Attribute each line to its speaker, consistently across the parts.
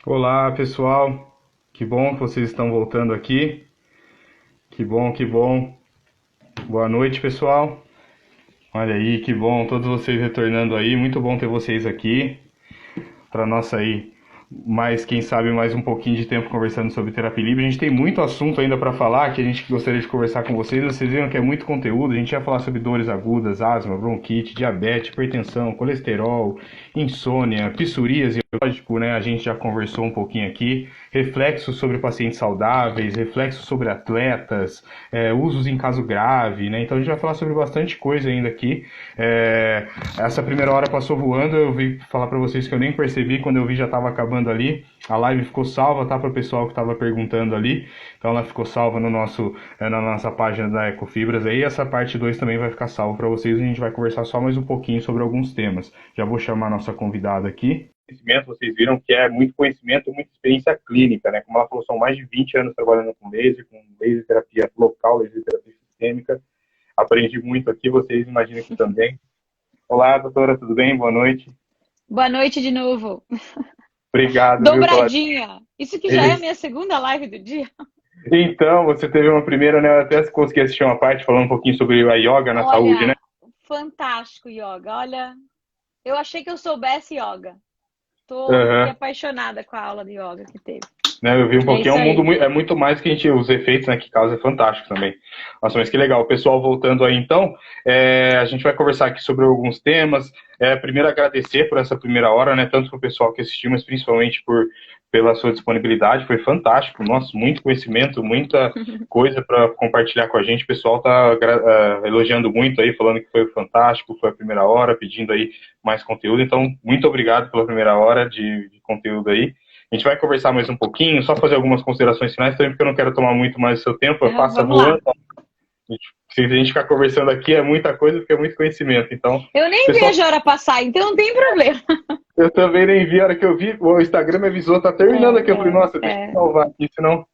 Speaker 1: Olá, pessoal. Que bom que vocês estão voltando aqui. Que bom, que bom. Boa noite, pessoal. Olha aí, que bom todos vocês retornando aí. Muito bom ter vocês aqui para nossa aí mais, quem sabe, mais um pouquinho de tempo conversando sobre terapia livre. A gente tem muito assunto ainda para falar que a gente gostaria de conversar com vocês. Vocês viram que é muito conteúdo. A gente vai falar sobre dores agudas, asma, bronquite, diabetes, hipertensão, colesterol, insônia, psoríase, lógico, né? A gente já conversou um pouquinho aqui. Reflexos sobre pacientes saudáveis, reflexos sobre atletas, usos em caso grave, né? Então a gente vai falar sobre bastante coisa ainda aqui. Essa primeira hora passou voando, eu vi falar para vocês que eu nem percebi, quando eu vi já estava acabando ali. A live ficou salva, tá, para o pessoal que estava perguntando ali. Então ela ficou salva no na nossa página da Ecofibras aí. Essa parte 2 também vai ficar salva para vocês. A gente vai conversar só mais um pouquinho sobre alguns temas. Já vou chamar a nossa convidada aqui. Conhecimento, vocês viram que é muito conhecimento, muita experiência clínica, né? Como ela falou, são mais de 20 anos trabalhando com laser terapia local, laser terapia sistêmica. Aprendi muito aqui, vocês imaginam que também. Olá, doutora, tudo bem? Boa noite.
Speaker 2: Boa noite de novo.
Speaker 1: Obrigado, viu, pela...
Speaker 2: Dobradinha. Isso que já é a minha segunda live do dia.
Speaker 1: Então, você teve uma primeira, né? Eu até consegui assistir uma parte falando um pouquinho sobre a yoga na saúde, né?
Speaker 2: Olha, fantástico yoga. Olha, eu achei que eu soubesse yoga. Fiquei
Speaker 1: Uhum.
Speaker 2: apaixonada com a aula de yoga que teve.
Speaker 1: Né, eu vi um
Speaker 2: É
Speaker 1: pouquinho, é
Speaker 2: isso
Speaker 1: um mundo
Speaker 2: aí.
Speaker 1: é muito mais que a gente, os efeitos, né, que causa é fantástico também. Nossa, mas que legal. O pessoal voltando aí então, a gente vai conversar aqui sobre alguns temas. Primeiro agradecer por essa primeira hora, né, tanto para o pessoal que assistiu, mas principalmente pela sua disponibilidade, foi fantástico. Nossa, muito conhecimento, muita coisa para compartilhar com a gente. O pessoal tá elogiando muito aí, falando que foi fantástico, foi a primeira hora, pedindo aí mais conteúdo. Então, muito obrigado pela primeira hora de conteúdo aí. A gente vai conversar mais um pouquinho, só fazer algumas considerações finais também, porque eu não quero tomar muito mais do seu tempo, passa
Speaker 2: Vamos
Speaker 1: voando.
Speaker 2: lá.
Speaker 1: Se a gente ficar conversando aqui, é muita coisa, porque é muito conhecimento. Então,
Speaker 2: Eu nem
Speaker 1: pessoal,
Speaker 2: vejo a hora passar, então não tem problema.
Speaker 1: eu também nem vi, a hora que eu vi, o Instagram me avisou, tá terminando aqui. Eu falei, nossa, deixa eu
Speaker 2: É.
Speaker 1: salvar aqui, senão.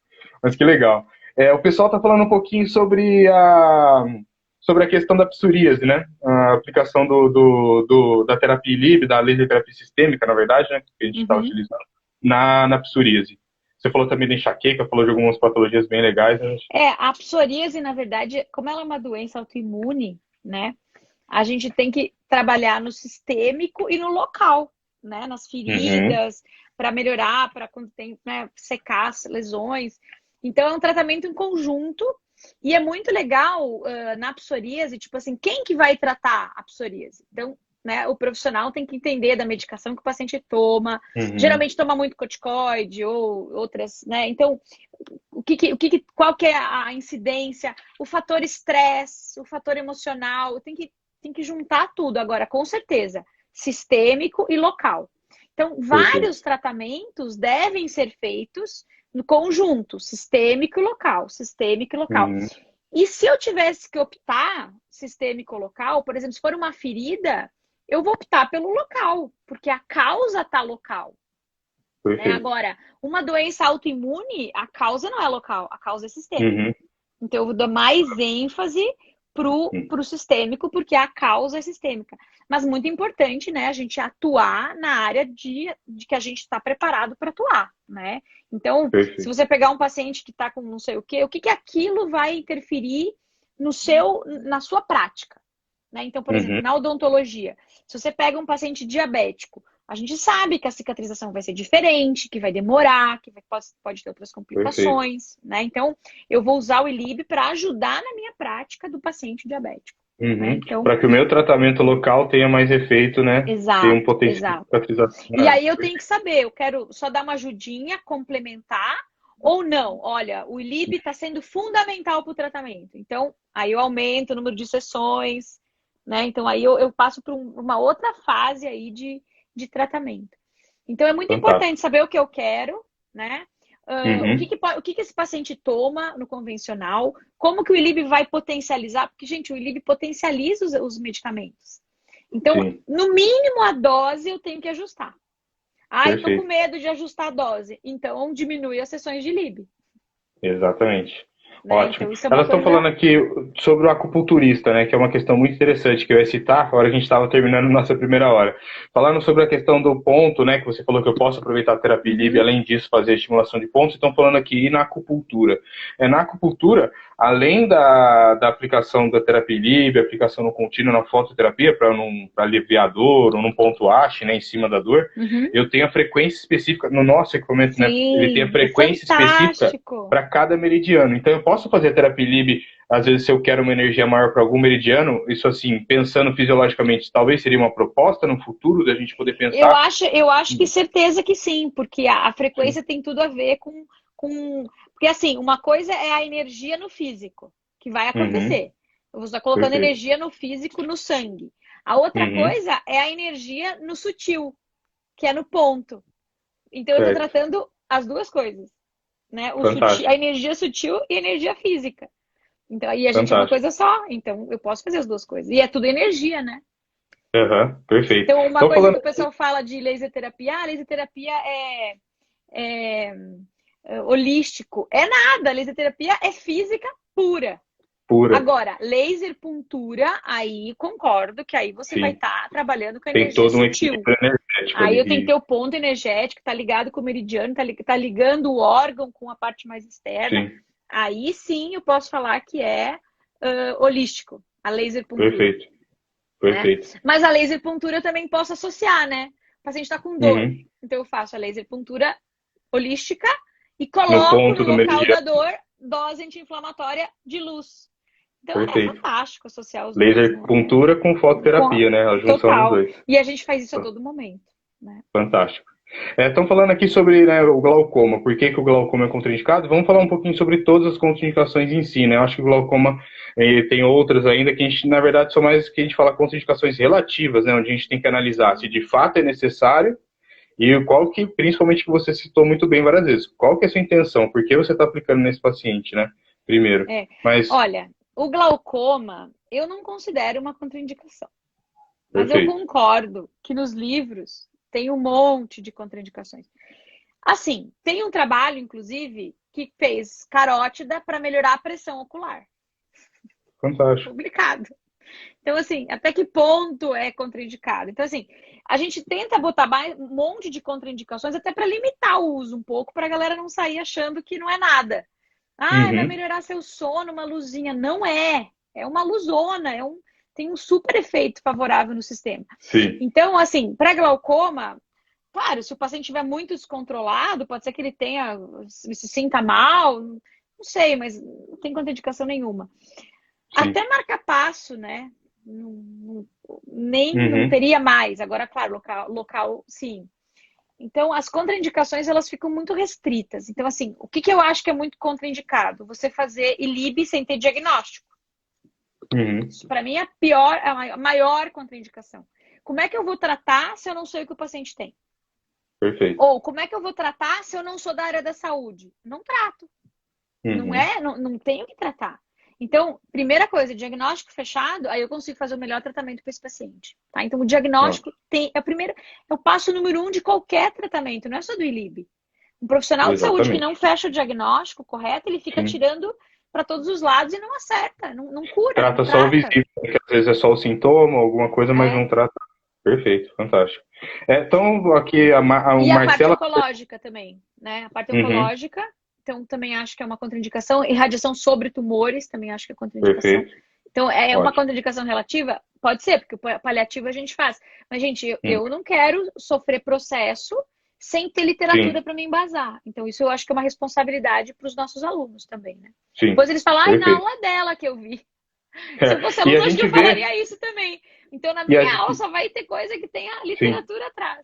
Speaker 1: Mas que legal. O pessoal tá falando um pouquinho sobre a questão da psoríase, né? A aplicação da terapia LIB, da laser terapia sistêmica, na verdade, né? Que a gente está
Speaker 2: Uhum.
Speaker 1: utilizando, na psoríase. Você falou também da enxaqueca, falou de algumas patologias bem legais, né?
Speaker 2: A psoríase, na verdade, como ela é uma doença autoimune, né? A gente tem que trabalhar no sistêmico e no local, né? Nas
Speaker 1: Uhum,
Speaker 2: feridas, para melhorar, para quando tem, né, secar as lesões. Então, é um tratamento em conjunto e é muito legal na psoríase, tipo assim, quem que vai tratar a psoríase? Então, né, o profissional tem que entender da medicação que o paciente toma.
Speaker 1: uhum,
Speaker 2: Geralmente toma muito corticoide ou outras, né? Então, qual que é a incidência, o fator estresse, o fator emocional, tem que juntar tudo agora, com certeza, sistêmico e local. Então,
Speaker 1: perfeito.
Speaker 2: vários tratamentos devem ser feitos no conjunto, sistêmico e local, sistêmico e local.
Speaker 1: Uhum,
Speaker 2: E se eu tivesse que optar sistêmico ou local, por exemplo, se for uma ferida, eu vou optar pelo local, porque a causa está local. Né?
Speaker 1: perfeito.
Speaker 2: Agora, uma doença autoimune, a causa não é local, a causa é sistêmica.
Speaker 1: Uhum,
Speaker 2: Então, eu vou dar mais ênfase pro sistêmico, porque a causa é sistêmica. Mas muito importante, né, a gente atuar na área de que a gente está preparado para atuar, né? Então, se
Speaker 1: perfeito.
Speaker 2: você pegar um paciente que está com não sei o que aquilo vai interferir na sua prática, né? Então, por exemplo,
Speaker 1: Uhum,
Speaker 2: na odontologia, se você pega um paciente diabético, a gente sabe que a cicatrização vai ser diferente, que vai demorar, pode ter outras
Speaker 1: perfeito.
Speaker 2: complicações, né? Então, eu vou usar o ILIB para ajudar na minha prática do paciente diabético, né?
Speaker 1: Uhum.
Speaker 2: Então,
Speaker 1: Para que o meu tratamento local tenha mais efeito, né? Tenha um
Speaker 2: exato,
Speaker 1: potencial de
Speaker 2: exato.
Speaker 1: cicatrização
Speaker 2: E
Speaker 1: maior.
Speaker 2: aí eu tenho que saber, eu quero só dar uma ajudinha, complementar ou não. Olha, o ILIB está sendo fundamental para o tratamento. Então, aí eu aumento o número de sessões, né? Então, aí eu passo para uma outra fase aí de tratamento. Então, é muito
Speaker 1: Fantástico.
Speaker 2: importante saber o que eu quero, né?
Speaker 1: Uhum,
Speaker 2: O que esse paciente toma no convencional, como que o ILIB vai potencializar, porque, gente, o ILIB potencializa os medicamentos. Então,
Speaker 1: sim,
Speaker 2: no mínimo a dose eu tenho que ajustar. Ai, tô com
Speaker 1: perfeito.
Speaker 2: medo de ajustar a dose. Então, diminui as sessões de ILIB.
Speaker 1: Exatamente.
Speaker 2: né?
Speaker 1: Ótimo.
Speaker 2: Então isso é uma
Speaker 1: Elas estão
Speaker 2: coisa.
Speaker 1: falando aqui sobre o acupunturista, né? Que é uma questão muito interessante que eu ia citar, a hora que a gente estava terminando nossa primeira hora. Falando sobre a questão do ponto, né? Que você falou que eu posso aproveitar a terapia livre,
Speaker 2: Uhum.
Speaker 1: além disso, fazer a estimulação de pontos. Estão falando aqui na acupuntura. Na acupuntura, além da aplicação da terapia livre, aplicação no contínuo, na fototerapia, para aliviar a dor, ou num ponto ASH, né? Em cima da dor,
Speaker 2: Uhum.
Speaker 1: eu tenho a frequência específica, no nosso equipamento, né? Ele tem a
Speaker 2: Sim, o
Speaker 1: frequência específica
Speaker 2: fantástico.
Speaker 1: para cada meridiano. Então, eu posso fazer terapia Lib, às vezes, se eu quero uma energia maior para algum meridiano, isso assim, pensando fisiologicamente, talvez seria uma proposta no futuro da gente poder pensar.
Speaker 2: Eu acho que certeza que sim, porque a
Speaker 1: Sim.
Speaker 2: frequência tem tudo a ver com. Porque assim, uma coisa é a energia no físico, que vai
Speaker 1: Uhum,
Speaker 2: acontecer. Você está colocando
Speaker 1: perfeito.
Speaker 2: energia no físico, no sangue. A outra
Speaker 1: Uhum,
Speaker 2: coisa é a energia no sutil, que é no ponto. Então eu estou
Speaker 1: certo.
Speaker 2: tratando as duas coisas, né? O sutil, a
Speaker 1: Fantástico.
Speaker 2: energia sutil e a energia física. Então aí a gente é uma
Speaker 1: Fantástico.
Speaker 2: coisa só, então eu posso fazer as duas coisas. E é tudo energia, né?
Speaker 1: Uhum, perfeito.
Speaker 2: Então uma
Speaker 1: Então,
Speaker 2: coisa que
Speaker 1: falando.
Speaker 2: o pessoal fala de laser terapia, laser terapia é holístico. É nada, laser terapia é física pura.
Speaker 1: Pura.
Speaker 2: Agora, laser puntura, aí concordo que aí você vai
Speaker 1: Sim.
Speaker 2: estar trabalhando com a
Speaker 1: Tem
Speaker 2: energia
Speaker 1: todo um
Speaker 2: sutil.
Speaker 1: equilíbrio energético
Speaker 2: Aí eu tenho que ter
Speaker 1: ali.
Speaker 2: o ponto energético, tá ligado com o meridiano, tá ligando o órgão com a parte mais externa.
Speaker 1: Sim,
Speaker 2: Aí sim eu posso falar que é holístico, a laser puntura,
Speaker 1: perfeito.
Speaker 2: né?
Speaker 1: Perfeito.
Speaker 2: Mas a laser puntura eu também posso associar, né? O paciente está com dor,
Speaker 1: Uhum.
Speaker 2: então eu faço a laser puntura holística e
Speaker 1: No
Speaker 2: coloco no
Speaker 1: ponto do
Speaker 2: local
Speaker 1: meridiano.
Speaker 2: da dor dose anti-inflamatória de luz. Então é
Speaker 1: Perfeito.
Speaker 2: fantástico associar os dois,
Speaker 1: Laser
Speaker 2: né?
Speaker 1: puntura com fototerapia, né? A junção dos
Speaker 2: Total.
Speaker 1: dois.
Speaker 2: E a gente faz isso a todo momento, né?
Speaker 1: Fantástico. Estão falando aqui sobre, né, o glaucoma, por que, que o glaucoma é contraindicado? Vamos falar um pouquinho sobre todas as contraindicações em si, né? Eu acho que o glaucoma tem outras ainda que a gente, na verdade, são mais que a gente fala contraindicações relativas, né? Onde a gente tem que analisar se de fato é necessário e qual que, principalmente que você citou muito bem várias vezes, qual que é a sua intenção, por que você está aplicando nesse paciente, né? Primeiro.
Speaker 2: É.
Speaker 1: Mas,
Speaker 2: Olha, o glaucoma eu não considero uma contraindicação, mas eu
Speaker 1: perfeito.
Speaker 2: concordo que nos livros tem um monte de contraindicações. Assim, tem um trabalho, inclusive, que fez carótida para melhorar a pressão ocular,
Speaker 1: Fantástico.
Speaker 2: publicado. Então, assim, até que ponto é contraindicado? Então, assim, a gente tenta botar um monte de contraindicações até para limitar o uso um pouco, para a galera não sair achando que não é nada. Ah, vai
Speaker 1: Uhum.
Speaker 2: melhorar seu sono, uma luzinha. Não é. É uma luzona, tem um super efeito favorável no sistema.
Speaker 1: Sim.
Speaker 2: Então, assim, para glaucoma, claro, se o paciente estiver muito descontrolado, pode ser que ele se sinta mal, não sei, mas não tem contraindicação nenhuma.
Speaker 1: Sim.
Speaker 2: Até marca-passo, né? Nem não
Speaker 1: Uhum.
Speaker 2: teria mais. Agora, claro, local sim. Então, as contraindicações, elas ficam muito restritas. Então, assim, o que eu acho que é muito contraindicado? Você fazer ILIB sem ter diagnóstico.
Speaker 1: Uhum.
Speaker 2: Isso, para mim, é a maior contraindicação. Como é que eu vou tratar se eu não sei o que o paciente tem?
Speaker 1: Perfeito.
Speaker 2: Ou como é que eu vou tratar se eu não sou da área da saúde? Não trato.
Speaker 1: Uhum.
Speaker 2: Não tenho que tratar. Então, primeira coisa, diagnóstico fechado, aí eu consigo fazer o melhor tratamento para esse paciente. Tá? Então, o diagnóstico é o passo número 1 de qualquer tratamento, não é só do ILIB. Um profissional de saúde que não
Speaker 1: Exatamente.
Speaker 2: fecha o diagnóstico correto, ele fica
Speaker 1: Sim.
Speaker 2: tirando para todos os lados e não acerta, não cura, não
Speaker 1: Trata só o
Speaker 2: trata.
Speaker 1: visível, que às vezes é só o sintoma, alguma coisa, mas
Speaker 2: É.
Speaker 1: não trata. Perfeito, fantástico. Então, aqui a
Speaker 2: E a parte
Speaker 1: Marcela.
Speaker 2: oncológica também, né? A parte
Speaker 1: Uhum,
Speaker 2: oncológica, então também acho que é uma contraindicação. Irradiação sobre tumores, também acho que é contraindicação.
Speaker 1: perfeito,
Speaker 2: Então, é uma
Speaker 1: ótimo.
Speaker 2: contraindicação relativa? Pode ser, porque o paliativo a gente faz. Mas, gente,
Speaker 1: Hum,
Speaker 2: eu não quero sofrer processo sem ter literatura
Speaker 1: sim,
Speaker 2: para me embasar. Então, isso eu acho que é uma responsabilidade para os nossos alunos também, né?
Speaker 1: sim,
Speaker 2: Depois eles falam, ai, na
Speaker 1: perfeito.
Speaker 2: aula dela que eu vi. Se eu fosse
Speaker 1: E a
Speaker 2: aluno, acho que
Speaker 1: gente
Speaker 2: eu
Speaker 1: vê,
Speaker 2: falaria isso também. Então, na
Speaker 1: e a,
Speaker 2: minha aula só vai ter coisa que tenha
Speaker 1: sim,
Speaker 2: literatura atrás.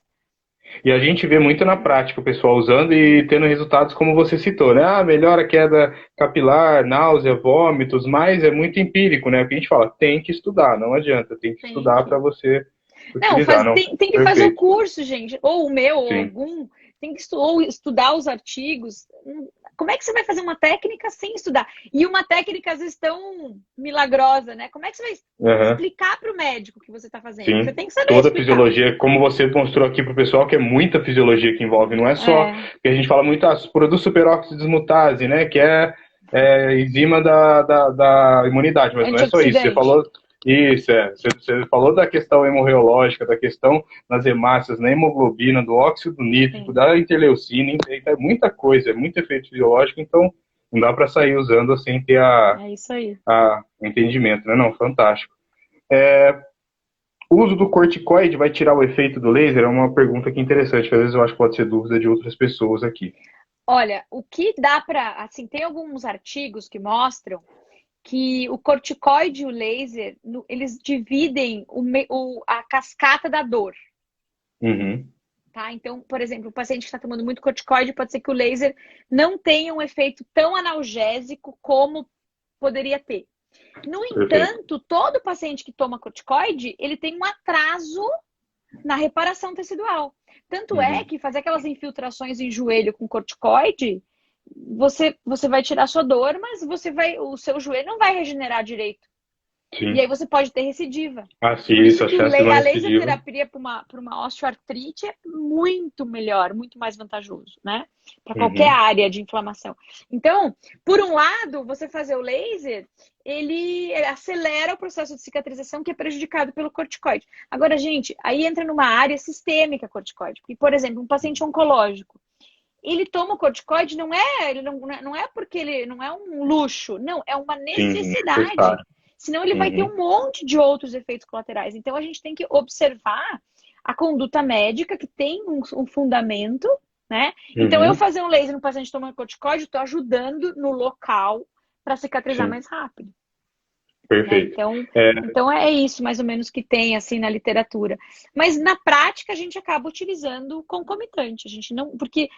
Speaker 1: e a gente vê muito na prática o pessoal usando e tendo resultados como você citou, né? Ah, melhora a queda capilar, náusea, vômitos, mas é muito empírico, né? O que a gente fala, tem que estudar, não adianta, tem que
Speaker 2: Tem
Speaker 1: estudar para
Speaker 2: que.
Speaker 1: você
Speaker 2: Não,
Speaker 1: utilizar, não?
Speaker 2: tem que fazer o
Speaker 1: Perfeito,
Speaker 2: curso, gente. Ou o meu, ou
Speaker 1: sim.
Speaker 2: algum. Tem que ou estudar os artigos. Como é que você vai fazer uma técnica sem estudar? E uma técnica, às vezes, tão milagrosa, né? Como é que você vai
Speaker 1: Aham.
Speaker 2: explicar para o médico o que você está fazendo? Você
Speaker 1: Sim,
Speaker 2: tem que saber
Speaker 1: toda a
Speaker 2: explicar.
Speaker 1: fisiologia, como você mostrou aqui para o pessoal, que é muita fisiologia que envolve, não é só,
Speaker 2: É,
Speaker 1: que a gente fala muito, produz superóxido desmutase, né, que é enzima da imunidade, mas não é só isso. Você
Speaker 2: Antioxidante.
Speaker 1: falou isso, você falou da questão hemorreológica, da questão nas hemácias, na hemoglobina, do óxido nítrico,
Speaker 2: Sim,
Speaker 1: da interleucina, é muita coisa, é muito efeito fisiológico, então não dá para sair usando sem ter
Speaker 2: é isso aí.
Speaker 1: o entendimento, né? Não, fantástico. O uso do corticoide vai tirar o efeito do laser? É uma pergunta que é interessante, que às vezes eu acho que pode ser dúvida de outras pessoas aqui.
Speaker 2: Olha, o que dá para, assim, tem alguns artigos que mostram que o corticoide e o laser, eles dividem a cascata da dor,
Speaker 1: Uhum,
Speaker 2: tá? Então, por exemplo, o paciente que está tomando muito corticoide, pode ser que o laser não tenha um efeito tão analgésico como poderia ter. No
Speaker 1: perfeito.
Speaker 2: entanto, todo paciente que toma corticoide, ele tem um atraso na reparação tecidual. Tanto é
Speaker 1: Uhum,
Speaker 2: que fazer aquelas infiltrações em joelho com corticoide, você vai tirar sua dor, mas o seu joelho não vai regenerar direito. E aí
Speaker 1: sim.
Speaker 2: você pode ter recidiva.
Speaker 1: Ah, sim,
Speaker 2: Por
Speaker 1: isso,
Speaker 2: isso
Speaker 1: a
Speaker 2: que
Speaker 1: chance de uma
Speaker 2: a laser
Speaker 1: recidiva.
Speaker 2: terapia para uma osteoartrite é muito melhor, muito mais vantajoso, né? Para qualquer
Speaker 1: Uhum,
Speaker 2: área de inflamação. Então, por um lado, você fazer o laser, ele acelera o processo de cicatrização que é prejudicado pelo corticoide. Agora, gente, aí entra numa área sistêmica corticoide. Porque, por exemplo, um paciente oncológico, ele toma o corticoide não é porque ele não é um luxo, não, é uma
Speaker 1: sim,
Speaker 2: necessidade.
Speaker 1: necessário.
Speaker 2: Senão ele vai ter
Speaker 1: Uhum,
Speaker 2: um monte de outros efeitos colaterais. Então a gente tem que observar a conduta médica que tem um fundamento, né? Então eu
Speaker 1: uhum,
Speaker 2: fazer um laser no paciente tomando corticoide, estou ajudando no local para cicatrizar
Speaker 1: sim,
Speaker 2: mais rápido. Né?
Speaker 1: perfeito.
Speaker 2: Então é isso mais ou menos que tem assim na literatura. Mas na prática a gente acaba utilizando concomitante, a gente não, porque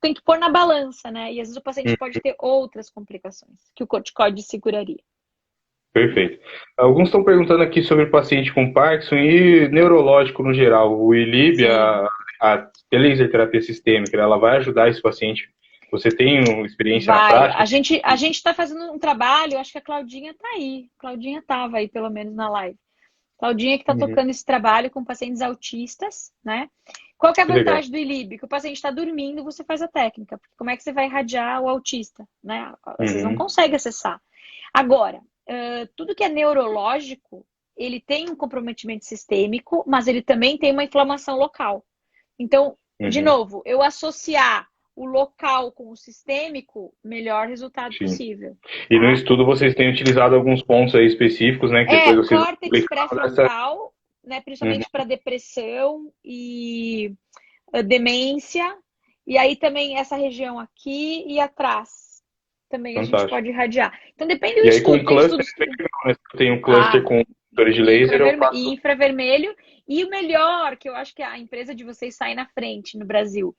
Speaker 2: tem que pôr na balança, né? E às vezes o paciente pode ter outras complicações que o corticoide seguraria.
Speaker 1: Perfeito. Alguns estão perguntando aqui sobre paciente com Parkinson e neurológico no geral. O ILIB,
Speaker 2: Sim,
Speaker 1: a laser terapia sistêmica, ela vai ajudar esse paciente. Você tem uma experiência na
Speaker 2: vai.
Speaker 1: prática?
Speaker 2: A gente está fazendo um trabalho, acho que a Claudinha está aí. Claudinha estava aí, pelo menos, na live. Claudinha que está
Speaker 1: Uhum,
Speaker 2: tocando esse trabalho com pacientes autistas, né? Qual que é a
Speaker 1: que legal.
Speaker 2: vantagem do ILIB? Que o paciente está dormindo, você faz a técnica. Porque como é que você vai irradiar o autista, né? Vocês não
Speaker 1: Uhum,
Speaker 2: conseguem acessar. Agora, tudo que é neurológico, ele tem um comprometimento sistêmico, mas ele também tem uma inflamação local. Então, de
Speaker 1: uhum,
Speaker 2: novo, eu associar o local com o sistêmico, melhor resultado
Speaker 1: sim.
Speaker 2: possível,
Speaker 1: E no
Speaker 2: tá?
Speaker 1: estudo vocês têm utilizado alguns pontos aí específicos, né? Que depois vocês vão
Speaker 2: Córtex
Speaker 1: publicar dessa.
Speaker 2: pré-frontal, né,
Speaker 1: Uhum,
Speaker 2: principalmente para depressão e demência, e aí também essa região aqui e atrás também a gente
Speaker 1: fantástico.
Speaker 2: pode irradiar. Então depende do
Speaker 1: E aí com
Speaker 2: estudo.
Speaker 1: o
Speaker 2: Tem
Speaker 1: cluster
Speaker 2: estudos
Speaker 1: é
Speaker 2: que
Speaker 1: bem legal, né? Se eu tenho um cluster
Speaker 2: ah,
Speaker 1: com sensores de laser, eu
Speaker 2: e
Speaker 1: faço.
Speaker 2: infravermelho e o melhor, que eu acho que a empresa de vocês sai na frente no Brasil,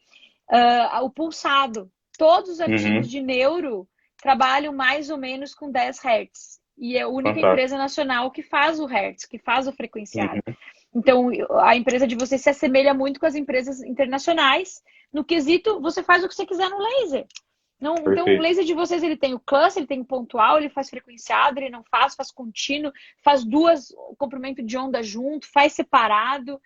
Speaker 2: o pulsado. Todos os artigos
Speaker 1: Uhum,
Speaker 2: de neuro trabalham mais ou menos com 10 Hz. E é a única
Speaker 1: fantástico.
Speaker 2: empresa nacional que faz o Hertz, que faz o frequenciado.
Speaker 1: Uhum,
Speaker 2: Então, a empresa de vocês se assemelha muito com as empresas internacionais. No quesito, você faz o que você quiser no laser. Não, então, o
Speaker 1: perfeito.
Speaker 2: laser de vocês, ele tem o cluster, ele tem o pontual, ele faz frequenciado, ele não faz contínuo, faz duas comprimento de onda junto, faz separado,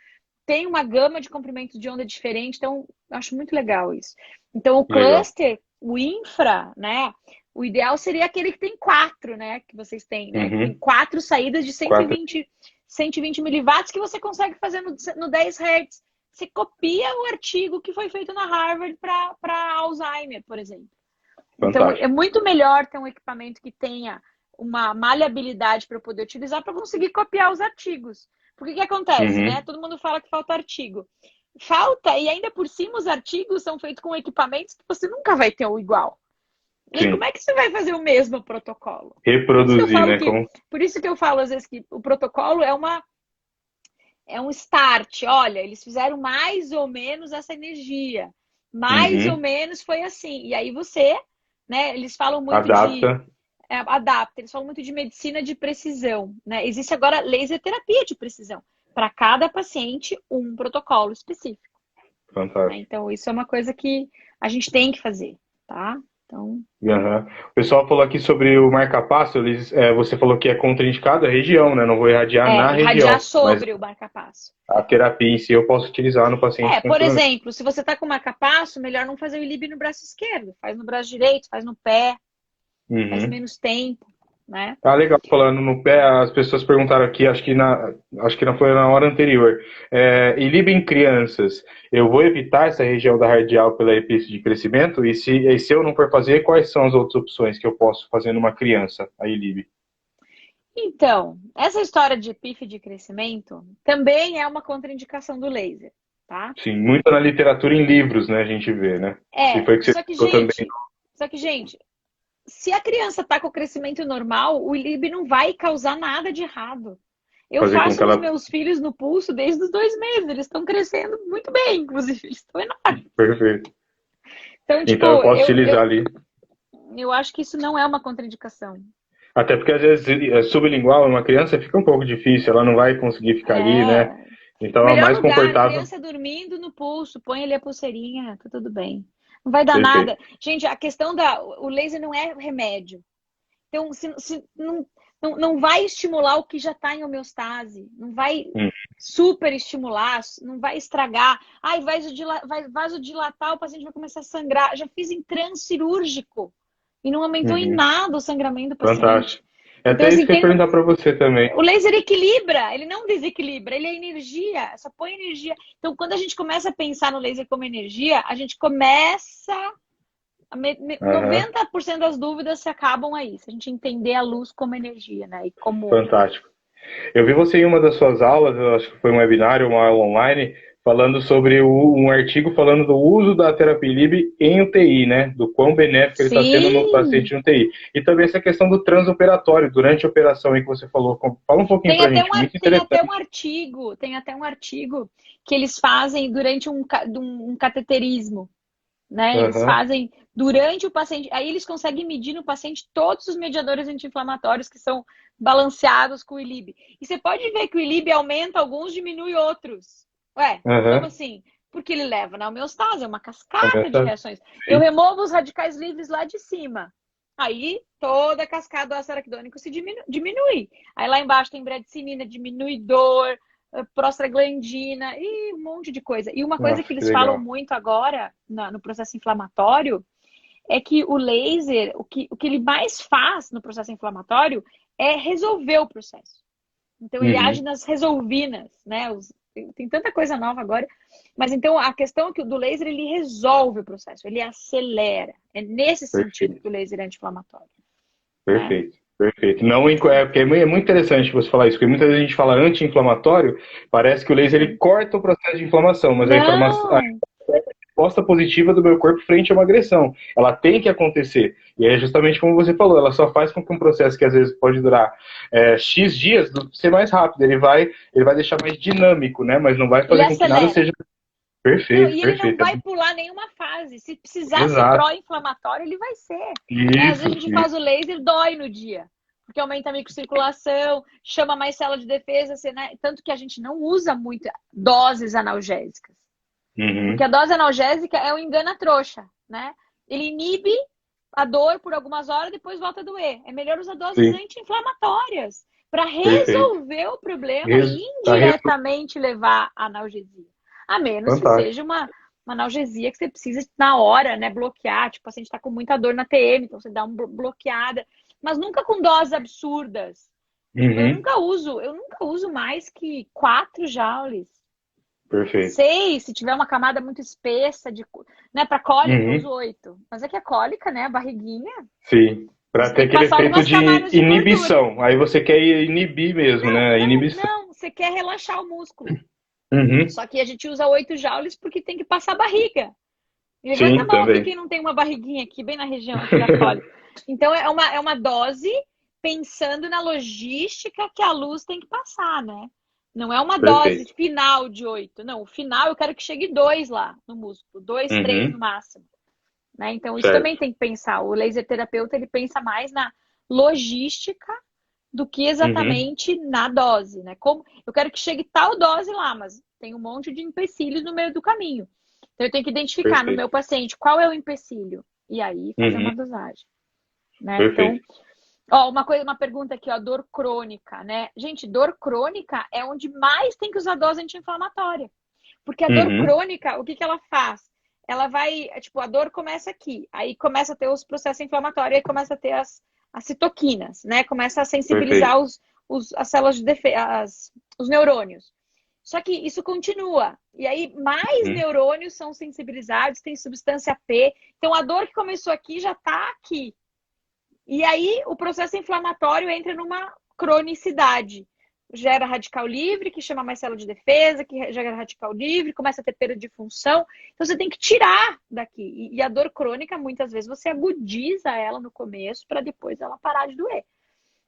Speaker 2: tem uma gama de comprimentos de onda diferente, então eu acho muito legal isso. Então, o
Speaker 1: Legal.
Speaker 2: cluster, o infra, né? O ideal seria aquele que tem quatro, né? Que vocês têm, né? Que tem
Speaker 1: Uhum,
Speaker 2: quatro saídas de
Speaker 1: quatro.
Speaker 2: 120 miliwatts que você consegue fazer no 10 Hz. Você copia o artigo que foi feito na Harvard para Alzheimer, por exemplo. Então, é
Speaker 1: Fantástico.
Speaker 2: muito melhor ter um equipamento que tenha uma maleabilidade para eu poder utilizar para conseguir copiar os artigos. Porque o que acontece, né?
Speaker 1: Uhum,
Speaker 2: Todo mundo fala que falta artigo. Falta, e ainda por cima os artigos são feitos com equipamentos que você nunca vai ter o igual. E aí, como
Speaker 1: sim.
Speaker 2: é que você vai fazer o mesmo protocolo?
Speaker 1: Reproduzir, né? Como...
Speaker 2: Por isso que eu falo às vezes que o protocolo é um start. Olha, eles fizeram mais ou menos essa energia. Mais ou
Speaker 1: Uhum,
Speaker 2: menos foi assim. E aí você, né? Eles falam muito de
Speaker 1: adapta.
Speaker 2: adapta, eles falam muito de medicina de precisão, né? Existe agora laser terapia de precisão. Para cada paciente, um protocolo específico. Né?
Speaker 1: Fantástico.
Speaker 2: Então, isso é uma coisa que a gente tem que fazer, tá? Então,
Speaker 1: Uhum. O pessoal falou aqui sobre o marca-passo. Você falou que é contraindicado a região, né? Não vou irradiar na
Speaker 2: irradiar
Speaker 1: região, mas
Speaker 2: sobre o marca-passo.
Speaker 1: a terapia em si eu posso utilizar no paciente
Speaker 2: Por
Speaker 1: tranquilamente.
Speaker 2: exemplo, se você está com marca-passo, melhor não fazer o ILIB no braço esquerdo. Faz no braço direito, faz no pé, faz
Speaker 1: Uhum.
Speaker 2: menos tempo, né?
Speaker 1: Ah, legal. Falando no pé, as pessoas perguntaram aqui, acho que não foi na hora anterior. Ilibe em crianças, eu vou evitar essa região da radial pela epífise de crescimento? E se eu não for fazer, quais são as outras opções que eu posso fazer numa criança, a Ilibe?
Speaker 2: Então, essa história de epífise de crescimento também é uma contraindicação do laser, tá?
Speaker 1: Sim, muito na literatura em livros, né, a gente vê, né? Que
Speaker 2: É,
Speaker 1: foi que você
Speaker 2: só que,
Speaker 1: ficou também
Speaker 2: gente, só que, gente, se a criança está com o crescimento normal, o ILIB não vai causar nada de errado. Eu
Speaker 1: fazer com
Speaker 2: faço
Speaker 1: que
Speaker 2: nos
Speaker 1: ela.
Speaker 2: meus filhos no pulso desde os 2 meses. Eles estão crescendo muito bem, inclusive. Eles estão enormes.
Speaker 1: Perfeito.
Speaker 2: Então,
Speaker 1: Então eu
Speaker 2: tipo,
Speaker 1: posso utilizar
Speaker 2: eu,
Speaker 1: ali.
Speaker 2: eu acho que isso não é uma contraindicação.
Speaker 1: Até porque às vezes sublingual, uma criança fica um pouco difícil, ela não vai conseguir ficar ali, né?
Speaker 2: É.
Speaker 1: Então é
Speaker 2: Melhor
Speaker 1: mais
Speaker 2: lugar,
Speaker 1: confortável.
Speaker 2: criança dormindo no pulso, põe ali a pulseirinha, tá tudo bem. Não vai dar nada.
Speaker 1: Perfeito.
Speaker 2: Gente, a questão o laser não é remédio. Então, se não vai estimular o que já está em homeostase, não vai
Speaker 1: Hum,
Speaker 2: super estimular, não vai estragar. Ai, vai vasodilatar, o paciente vai começar a sangrar. Já fiz em transcirúrgico e não aumentou em
Speaker 1: uhum.
Speaker 2: nada o sangramento do paciente.
Speaker 1: Fantástico. É
Speaker 2: Então,
Speaker 1: até isso
Speaker 2: assim,
Speaker 1: que eu ia perguntar para você também.
Speaker 2: o laser equilibra, ele não desequilibra, ele é energia, só põe energia. Então, quando a gente começa a pensar no laser como energia, a gente começa 90% das dúvidas se acabam aí, se a gente entender a luz como energia, né? E como.
Speaker 1: Fantástico. Eu vi você em uma das suas aulas, eu acho que foi um webinário, uma aula online, falando sobre um artigo falando do uso da terapia Lib em UTI, né? Do quão benéfico ele está sendo no
Speaker 2: Sim!
Speaker 1: paciente em UTI. E também essa questão do transoperatório, durante a operação aí que você falou. Fala um pouquinho pra gente, muito interessante.
Speaker 2: Tem até um artigo que eles fazem durante um cateterismo, né? Eles
Speaker 1: Aham,
Speaker 2: fazem durante o paciente. Aí eles conseguem medir no paciente todos os mediadores anti-inflamatórios que são balanceados com o ILIB. E você pode ver que o ILIB aumenta alguns, diminui outros. Ué, como
Speaker 1: aham.
Speaker 2: assim? Porque ele leva na homeostase, é uma
Speaker 1: A
Speaker 2: cascata de
Speaker 1: meta-
Speaker 2: reações. Eu
Speaker 1: Sim,
Speaker 2: removo os radicais livres lá de cima. Aí toda a cascata do ácido araquidônico se diminui. Aí lá embaixo tem bradicinina, diminui dor, prostaglandina e um monte de coisa. E uma coisa
Speaker 1: nossa,
Speaker 2: que
Speaker 1: que
Speaker 2: eles falam
Speaker 1: legal.
Speaker 2: muito agora no processo inflamatório é que o laser, o que ele mais faz no processo inflamatório é resolver o processo. Então ele age
Speaker 1: Uhum,
Speaker 2: nas resolvinas, né? Tem tanta coisa nova agora. Mas então a questão é que do laser ele resolve o processo, ele acelera. É nesse sentido
Speaker 1: perfeito,
Speaker 2: que o laser é anti-inflamatório, né?
Speaker 1: perfeito. Perfeito. Não, porque é muito interessante você falar isso, porque muitas vezes a gente fala anti-inflamatório, parece que o laser ele corta o processo de inflamação, mas a inflamação,
Speaker 2: Não,
Speaker 1: resposta positiva do meu corpo frente a uma agressão. Ela tem que acontecer. E é justamente como você falou, ela só faz com que um processo que às vezes pode durar X dias ser mais rápido. Ele vai deixar mais dinâmico, né? Mas não vai
Speaker 2: ele
Speaker 1: fazer com que nada
Speaker 2: acelera.
Speaker 1: seja
Speaker 2: Não,
Speaker 1: perfeito,
Speaker 2: e ele não
Speaker 1: perfeito.
Speaker 2: vai pular nenhuma fase. Se precisar ser
Speaker 1: Exato.
Speaker 2: pró-inflamatório, ele vai ser. Né? Às
Speaker 1: Isso,
Speaker 2: vezes a gente faz
Speaker 1: isso.
Speaker 2: o laser, dói no dia. Porque aumenta a microcirculação, chama mais célula de defesa, né? Tanto que a gente não usa muito doses analgésicas. Porque a
Speaker 1: Uhum.
Speaker 2: dose analgésica é um engana-trouxa, né? Ele inibe a dor por algumas horas, depois volta a doer. É melhor usar doses
Speaker 1: Sim,
Speaker 2: anti-inflamatórias para
Speaker 1: perfeito.
Speaker 2: resolver o problema e
Speaker 1: Tá
Speaker 2: indiretamente levar a analgesia. A menos que seja
Speaker 1: fantástico.
Speaker 2: uma analgesia que você precisa na hora, né, bloquear. Tipo, o paciente está com muita dor na TM, então você dá uma bloqueada. Mas nunca com doses absurdas. Tipo, eu
Speaker 1: Uhum.
Speaker 2: nunca uso, eu nunca uso mais que 4 joules.
Speaker 1: Perfeito.
Speaker 2: 6, se tiver uma camada muito espessa né, para cólica, eu uso
Speaker 1: Uhum.
Speaker 2: 8. Mas é que a cólica, né, a barriguinha,
Speaker 1: Sim. Para
Speaker 2: você
Speaker 1: ter
Speaker 2: tem que
Speaker 1: aquele
Speaker 2: passar
Speaker 1: efeito
Speaker 2: algumas
Speaker 1: de
Speaker 2: camadas de gordura.
Speaker 1: inibição. Aí você quer inibir mesmo,
Speaker 2: Não,
Speaker 1: né?
Speaker 2: não,
Speaker 1: Inibição.
Speaker 2: não, você quer relaxar o músculo.
Speaker 1: Uhum.
Speaker 2: Só que a gente usa 8 joules porque tem que passar a barriga. Levanta a
Speaker 1: Sim,
Speaker 2: mão aqui
Speaker 1: também.
Speaker 2: quem não tem uma barriguinha aqui, bem na região aqui da cólica. Então é uma dose pensando na logística que a luz tem que passar, né? Não é uma dose
Speaker 1: Perfeito.
Speaker 2: final de 8. Não, o final eu quero que chegue 2 lá no músculo. 2, 3 no
Speaker 1: Uhum.
Speaker 2: máximo. Né? Então, isso também
Speaker 1: Certo.
Speaker 2: tem que pensar. O laser terapeuta ele pensa mais na logística do que
Speaker 1: Uhum.
Speaker 2: exatamente na dose. Né? Como eu quero que chegue tal dose lá, mas tem um monte de empecilhos no meio do caminho. Então, eu tenho que identificar no meu
Speaker 1: Perfeito.
Speaker 2: paciente qual é o empecilho e aí fazer
Speaker 1: Uhum.
Speaker 2: uma dosagem. Né? Então,
Speaker 1: Perfeito.
Speaker 2: ó, uma pergunta aqui, ó, dor crônica, né? Gente, dor crônica é onde mais tem que usar dose anti-inflamatória. Porque a dor
Speaker 1: Uhum.
Speaker 2: crônica, o que ela faz? ela vai, tipo, a dor começa aqui, aí começa a ter os processos inflamatórios, aí começa a ter as citoquinas, né? Começa a sensibilizar
Speaker 1: Perfeito.
Speaker 2: as células de defesa, os neurônios. Só que isso continua. E aí, mais
Speaker 1: Uhum.
Speaker 2: neurônios são sensibilizados, tem substância P. Então, a dor que começou aqui já está aqui. E aí, o processo inflamatório entra numa cronicidade. Gera radical livre, que chama mais célula de defesa, que gera radical livre, começa a ter perda de função. Então, você tem que tirar daqui. E a dor crônica, muitas vezes, você agudiza ela no começo para depois ela parar de doer.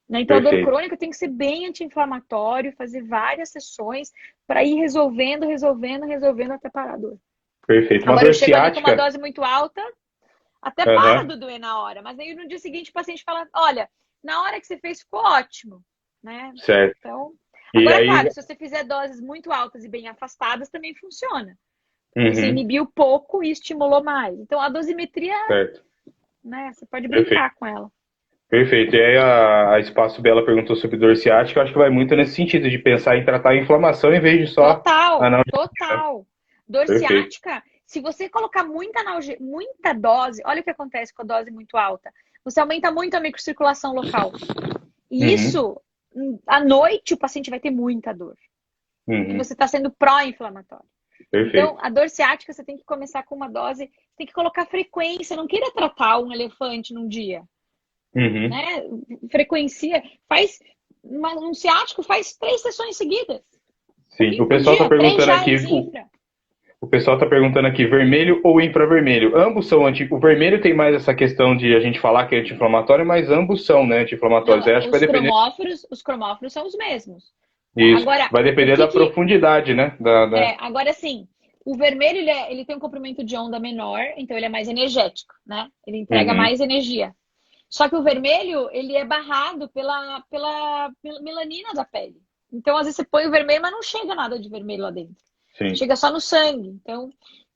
Speaker 2: Né? Então, a dor
Speaker 1: Perfeito.
Speaker 2: crônica tem que ser bem anti-inflamatório, fazer várias sessões para ir resolvendo, resolvendo, resolvendo até parar a dor.
Speaker 1: Perfeito. Uma
Speaker 2: Agora, eu
Speaker 1: dor
Speaker 2: chego ali com uma
Speaker 1: ciática.
Speaker 2: dose muito alta, até para
Speaker 1: Aham.
Speaker 2: do doer na hora. Mas aí no dia seguinte o paciente fala, olha, na hora que você fez ficou ótimo. Né?
Speaker 1: Certo.
Speaker 2: Então,
Speaker 1: E
Speaker 2: agora,
Speaker 1: aí.
Speaker 2: claro, se você fizer doses muito altas e bem afastadas, também funciona. Porque você
Speaker 1: Uhum.
Speaker 2: inibiu pouco e estimulou mais. Então, a dosimetria,
Speaker 1: Certo.
Speaker 2: né, você pode
Speaker 1: Perfeito.
Speaker 2: brincar com ela.
Speaker 1: Perfeito. E aí a Espaço Bela perguntou sobre dor ciática. Eu acho que vai muito nesse sentido de pensar em tratar a inflamação em vez de só
Speaker 2: Total,
Speaker 1: analgesia.
Speaker 2: total. Dor
Speaker 1: Perfeito.
Speaker 2: ciática, se você colocar muita dose, olha o que acontece com a dose muito alta. Você aumenta muito a microcirculação local. E
Speaker 1: Uhum.
Speaker 2: isso, à noite, o paciente vai ter muita dor. Porque
Speaker 1: Uhum.
Speaker 2: você está sendo pró-inflamatório. Então,
Speaker 1: Perfeito.
Speaker 2: a dor ciática, você tem que começar com uma dose, você tem que colocar frequência. Não queira tratar um elefante num dia.
Speaker 1: Uhum.
Speaker 2: Né? Frequencia. Faz um ciático, faz 3 sessões seguidas. Um
Speaker 1: Sim.
Speaker 2: pouquinho por dia, 3 geles infra.
Speaker 1: O pessoal está perguntando aqui, vermelho ou infravermelho? Ambos são o vermelho tem mais essa questão de a gente falar que é anti-inflamatório, mas ambos são, né,
Speaker 2: Não,
Speaker 1: anti-inflamatórios. Aí acho que vai depender.
Speaker 2: os cromóforos são os mesmos.
Speaker 1: Isso.
Speaker 2: Agora,
Speaker 1: Vai
Speaker 2: o
Speaker 1: depender
Speaker 2: que
Speaker 1: da
Speaker 2: que
Speaker 1: profundidade, né?
Speaker 2: agora sim, o vermelho ele tem um comprimento de onda menor, então ele é mais energético, né? Ele entrega
Speaker 1: Uhum.
Speaker 2: mais energia. Só que o vermelho, ele é barrado pela melanina da pele. Então, às vezes você põe o vermelho, mas não chega nada de vermelho lá dentro.
Speaker 1: Sim.
Speaker 2: Chega só no sangue. Então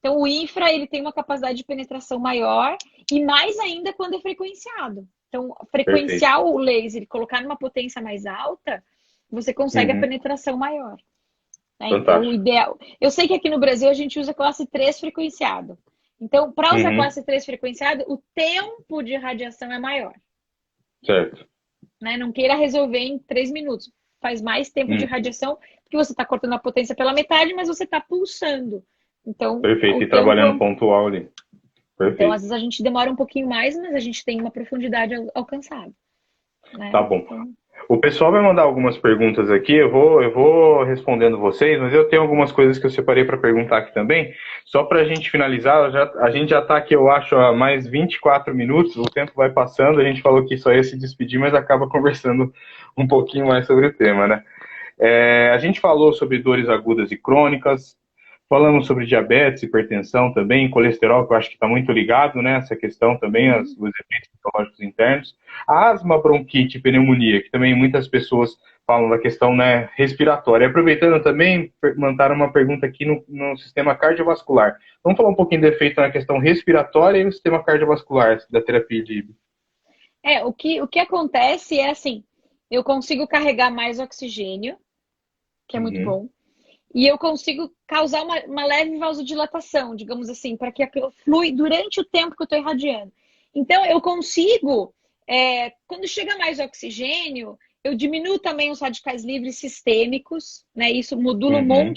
Speaker 2: o infra, ele tem uma capacidade de penetração maior e mais ainda quando é frequenciado. Então,
Speaker 1: Perfeito.
Speaker 2: frequenciar o laser e colocar numa potência mais alta, você consegue a
Speaker 1: Uhum.
Speaker 2: penetração maior. Né? Então, o
Speaker 1: Fantástico.
Speaker 2: ideal. Eu sei que aqui no Brasil a gente usa classe 3 frequenciado. Então, para usar
Speaker 1: Uhum.
Speaker 2: classe 3 frequenciado, o tempo de radiação é maior.
Speaker 1: Certo.
Speaker 2: Né? Não queira resolver em 3 minutos. Faz mais tempo de
Speaker 1: Uhum.
Speaker 2: radiação, porque você está cortando a potência pela metade, mas você está pulsando. Então, o
Speaker 1: Perfeito. E
Speaker 2: tempo.
Speaker 1: trabalhando pontual ali.
Speaker 2: Então, às
Speaker 1: Perfeito.
Speaker 2: vezes a gente demora um pouquinho mais, mas a gente tem uma profundidade alcançada.
Speaker 1: Tá
Speaker 2: Né?
Speaker 1: bom.
Speaker 2: Então,
Speaker 1: O pessoal vai mandar algumas perguntas aqui, eu vou respondendo vocês, mas eu tenho algumas coisas que eu separei para perguntar aqui também. Só para a gente finalizar, a gente já está aqui, eu acho, há mais 24 minutos, o tempo vai passando, a gente falou que só ia se despedir, mas acaba conversando um pouquinho mais sobre o tema, né? A gente falou sobre dores agudas e crônicas, falamos sobre diabetes, hipertensão também, colesterol, que eu acho que está muito ligado, né? Essa questão também,
Speaker 2: uhum.
Speaker 1: os efeitos fisiológicos internos. A asma, bronquite, pneumonia, que também muitas pessoas falam da questão, né, respiratória. Aproveitando também, mandaram uma pergunta aqui no sistema cardiovascular. Vamos falar um pouquinho do efeito na questão respiratória e no sistema cardiovascular da terapia de...
Speaker 2: O que acontece é assim, eu consigo carregar mais oxigênio, que é muito
Speaker 1: Uhum,
Speaker 2: bom, e eu consigo causar uma leve vasodilatação, digamos assim, para que aquilo flui durante o tempo que eu estou irradiando. Então, eu consigo, quando chega mais oxigênio, eu diminuo também os radicais livres sistêmicos, né? Isso modula
Speaker 1: uhum,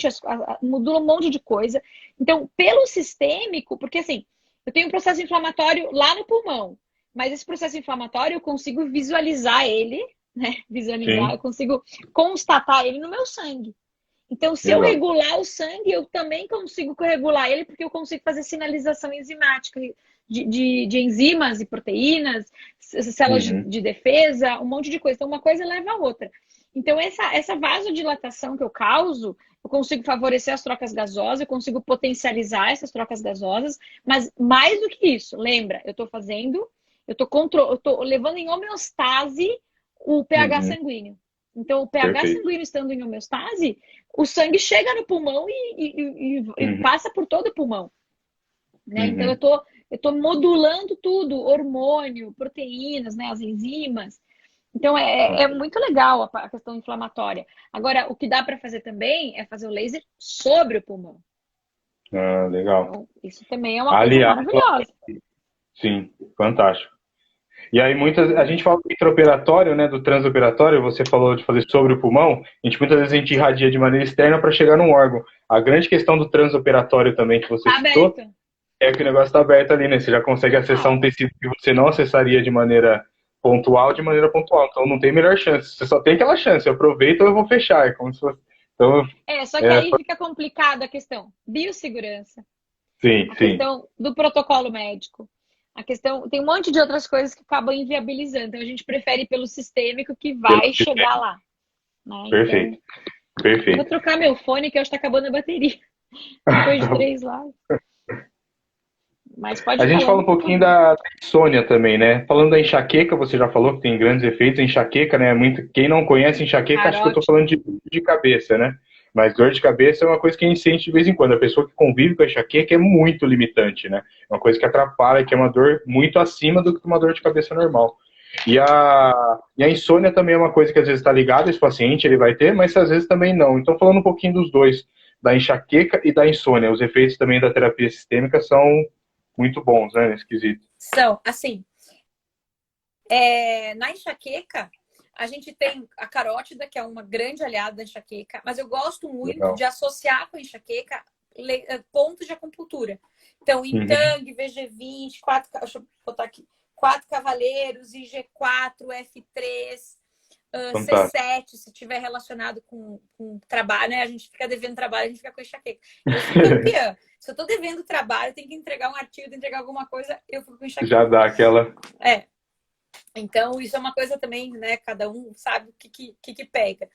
Speaker 2: modula um monte de coisa. Então, pelo sistêmico, porque assim, eu tenho um processo inflamatório lá no pulmão, mas esse processo inflamatório eu consigo visualizar ele, né? Visualizar, eu
Speaker 1: sim,
Speaker 2: consigo constatar ele no meu sangue. Então, se eu
Speaker 1: exato.
Speaker 2: regular o sangue, eu também consigo regular ele, porque eu consigo fazer sinalização enzimática de enzimas e proteínas, células de,
Speaker 1: Uhum,
Speaker 2: de defesa, um monte de coisa. Então, uma coisa leva a outra. Então, essa vasodilatação que eu causo, eu consigo favorecer as trocas gasosas, eu consigo potencializar essas trocas gasosas, mas mais do que isso, lembra, eu estou levando em homeostase o pH
Speaker 1: uhum,
Speaker 2: sanguíneo. Então, o pH
Speaker 1: perfeito.
Speaker 2: sanguíneo estando em homeostase, o sangue chega no pulmão e
Speaker 1: Uhum,
Speaker 2: passa por todo o pulmão. Né? Então,
Speaker 1: uhum,
Speaker 2: eu tô modulando tudo, hormônio, proteínas, né, as enzimas. Então, é muito legal a questão inflamatória. Agora, o que dá para fazer também é fazer o laser sobre o pulmão.
Speaker 1: Ah, legal.
Speaker 2: Então, isso também é uma coisa
Speaker 1: Aliás,
Speaker 2: maravilhosa.
Speaker 1: sim, fantástico. E aí a gente fala do intraoperatório, né, do transoperatório, você falou de fazer sobre o pulmão, muitas vezes a gente irradia de maneira externa para chegar num órgão. A grande questão do transoperatório também que você
Speaker 2: Tá
Speaker 1: citou
Speaker 2: aberto.
Speaker 1: é que o negócio está aberto ali, né? Você já consegue acessar
Speaker 2: Total.
Speaker 1: um tecido que você não acessaria de maneira pontual. Então não tem melhor chance. Você só tem aquela chance. Eu aproveito ou eu vou fechar. É como se fosse... Então,
Speaker 2: Só que
Speaker 1: é,
Speaker 2: aí fica complicada a questão. Biossegurança,
Speaker 1: sim,
Speaker 2: a
Speaker 1: sim.
Speaker 2: questão do protocolo médico, a questão, tem um monte de outras coisas que acabam inviabilizando. Então a gente prefere ir pelo sistêmico que
Speaker 1: Pelo
Speaker 2: vai chegar
Speaker 1: sistema.
Speaker 2: lá, né? Então,
Speaker 1: Perfeito,
Speaker 2: eu vou
Speaker 1: perfeito.
Speaker 2: trocar meu fone que eu acho que tá acabando a bateria depois de 3 lives. Mas pode
Speaker 1: A
Speaker 2: ir
Speaker 1: gente fala
Speaker 2: falando,
Speaker 1: um
Speaker 2: por
Speaker 1: pouquinho
Speaker 2: favor.
Speaker 1: da insônia também, né? Falando da enxaqueca, você já falou que tem grandes efeitos. A enxaqueca, né? Muito, quem não conhece enxaqueca, acho que eu tô falando
Speaker 2: Carótida.
Speaker 1: de cabeça, né? Mas dor de cabeça é uma coisa que a gente sente de vez em quando. A pessoa que convive com a enxaqueca é muito limitante, né? É uma coisa que atrapalha, que é uma dor muito acima do que uma dor de cabeça normal. E a insônia também é uma coisa que às vezes está ligada, esse paciente ele vai ter, mas às vezes também não. Então, falando um pouquinho dos dois, da enxaqueca e da insônia, os efeitos também da terapia sistêmica são muito bons, né, nesse quesito.
Speaker 3: São, assim, na enxaqueca, a gente tem a carótida, que é uma grande aliada da enxaqueca, mas eu gosto muito
Speaker 1: Legal.
Speaker 3: de associar com a enxaqueca pontos de acupuntura. Então,
Speaker 1: Uhum.
Speaker 3: Intang, VG20, deixa eu botar aqui, 4 cavaleiros, IG4, F3,
Speaker 1: Fantástico.
Speaker 3: C7, se tiver relacionado com trabalho, né? A gente fica devendo trabalho, a gente fica com enxaqueca. Eu sou campeã. Se eu tô devendo trabalho, tem que entregar um artigo, entregar alguma coisa, eu fico com
Speaker 1: Já
Speaker 3: enxaqueca.
Speaker 1: dá aquela.
Speaker 3: É. Então, isso é uma coisa também, né? Cada um sabe o que pega.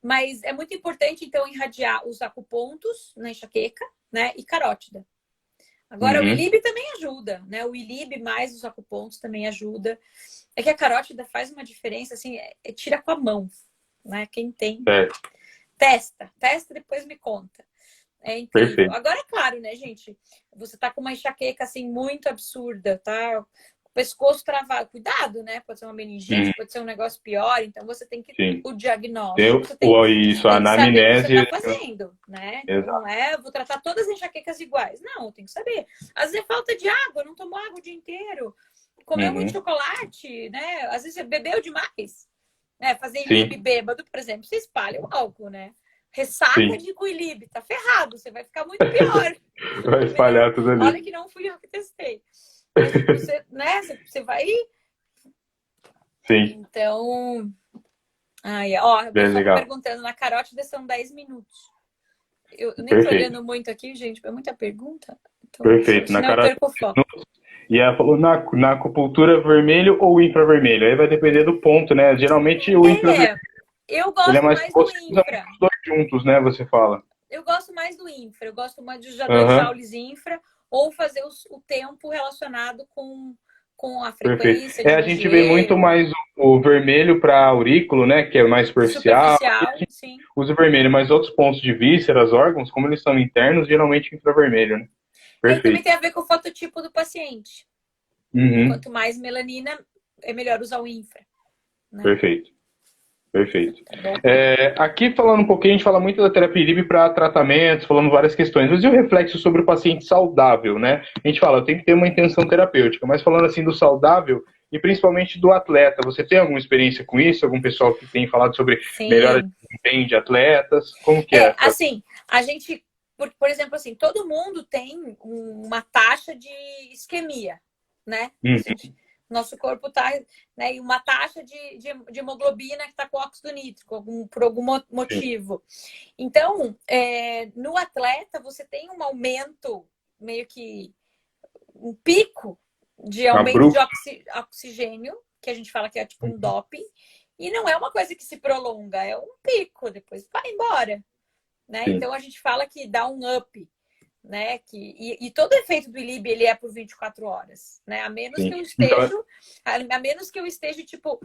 Speaker 3: Mas é muito importante, então, irradiar os acupontos na enxaqueca, né? E carótida. Agora, o
Speaker 1: Uhum.
Speaker 3: ILIB também ajuda, né? O ILIB mais os acupontos também ajuda. É que a carótida faz uma diferença, assim, tira com a mão, né? Quem tem,
Speaker 1: Certo.
Speaker 3: testa, depois me conta. É incrível.
Speaker 1: Perfeito.
Speaker 3: Agora, é claro, né, gente? Você tá com uma enxaqueca, assim, muito absurda, tá? O pescoço travado. Cuidado, né? Pode ser uma
Speaker 1: Uhum.
Speaker 3: meningite, pode ser um negócio pior. Então, você tem que...
Speaker 1: Sim.
Speaker 3: O diagnóstico,
Speaker 1: Tem
Speaker 3: você tem,
Speaker 1: isso, a
Speaker 3: tem que saber o que você
Speaker 1: anamnese.
Speaker 3: tá fazendo, né? Então, não
Speaker 1: Exato.
Speaker 3: é... Vou tratar todas as enxaquecas iguais. Não, tem que saber. Às vezes é falta de água, não tomou água o dia inteiro. Comeu muito
Speaker 1: Uhum.
Speaker 3: chocolate, né? Às vezes você bebeu demais. Né? Fazer ilib
Speaker 1: Sim,
Speaker 3: bêbado, por exemplo, você espalha o álcool, né? Ressaca
Speaker 1: sim.
Speaker 3: de Coilib, tá ferrado, você vai ficar muito pior.
Speaker 1: Vai
Speaker 3: Também não,
Speaker 1: espalhar tudo
Speaker 3: olha
Speaker 1: ali.
Speaker 3: que não fui eu que testei. Mas, tipo, você, né, você vai.
Speaker 1: Sim,
Speaker 3: Então. Ai, ó, o
Speaker 1: bem
Speaker 3: pessoal tá
Speaker 1: legal.
Speaker 3: perguntando, na carótida são 10 minutos. Eu nem tô
Speaker 1: Perfeito.
Speaker 3: olhando muito aqui, gente, é muita pergunta. Então,
Speaker 1: Perfeito. Na
Speaker 3: senão eu
Speaker 1: cara.
Speaker 3: perco o foco.
Speaker 1: E ela falou na acupuntura vermelho ou infravermelho. Aí vai depender do ponto, né? Geralmente o infravermelho
Speaker 3: É, eu
Speaker 1: ele é
Speaker 3: gosto
Speaker 1: mais.
Speaker 3: mais do
Speaker 1: Você usa
Speaker 3: infra.
Speaker 1: muito os dois juntos, né? Você fala.
Speaker 3: Eu gosto mais do infra. Eu gosto mais dos 2
Speaker 1: Aham.
Speaker 3: joules infra ou fazer o tempo relacionado com a
Speaker 1: Perfeito.
Speaker 3: frequência de
Speaker 1: A gente vê
Speaker 3: energia
Speaker 1: muito mais o vermelho para aurículo, né, que é mais superficial.
Speaker 3: superficial, sim.
Speaker 1: Usa o vermelho, mas outros pontos de vísceras, órgãos, como eles são internos, geralmente infravermelho, né?
Speaker 3: E aí também
Speaker 1: Perfeito.
Speaker 3: tem a ver com o fototipo do paciente.
Speaker 1: Uhum.
Speaker 3: Quanto mais melanina, é melhor usar o infra, né?
Speaker 1: Perfeito. Perfeito.
Speaker 3: Tá bom?
Speaker 1: Aqui falando um pouquinho, a gente fala muito da terapia livre para tratamentos, falando várias questões, mas e o reflexo sobre o paciente saudável, né? A gente fala, tem que ter uma intenção terapêutica, mas falando assim do saudável e principalmente do atleta, você tem alguma experiência com isso? Algum pessoal que tem falado sobre melhora de
Speaker 3: Sim.
Speaker 1: desempenho de atletas? Como que é?
Speaker 3: Assim, a gente, por exemplo, assim, todo mundo tem uma taxa de isquemia, né?
Speaker 1: Uhum,
Speaker 3: Nosso corpo tá, né? E uma taxa de hemoglobina que está com óxido nítrico, por algum
Speaker 1: sim.
Speaker 3: motivo. Então, no atleta, você tem um aumento, meio que um pico de aumento de
Speaker 1: Abrupto.
Speaker 3: oxigênio, que a gente fala que é tipo um doping, e não é uma coisa que se prolonga, é um pico, depois vai embora, né?
Speaker 1: Sim,
Speaker 3: Então a gente fala que dá um up, né? E todo efeito do ILIB ele é por 24 horas, né? A menos
Speaker 1: sim.
Speaker 3: que eu
Speaker 1: Então,
Speaker 3: esteja, tipo,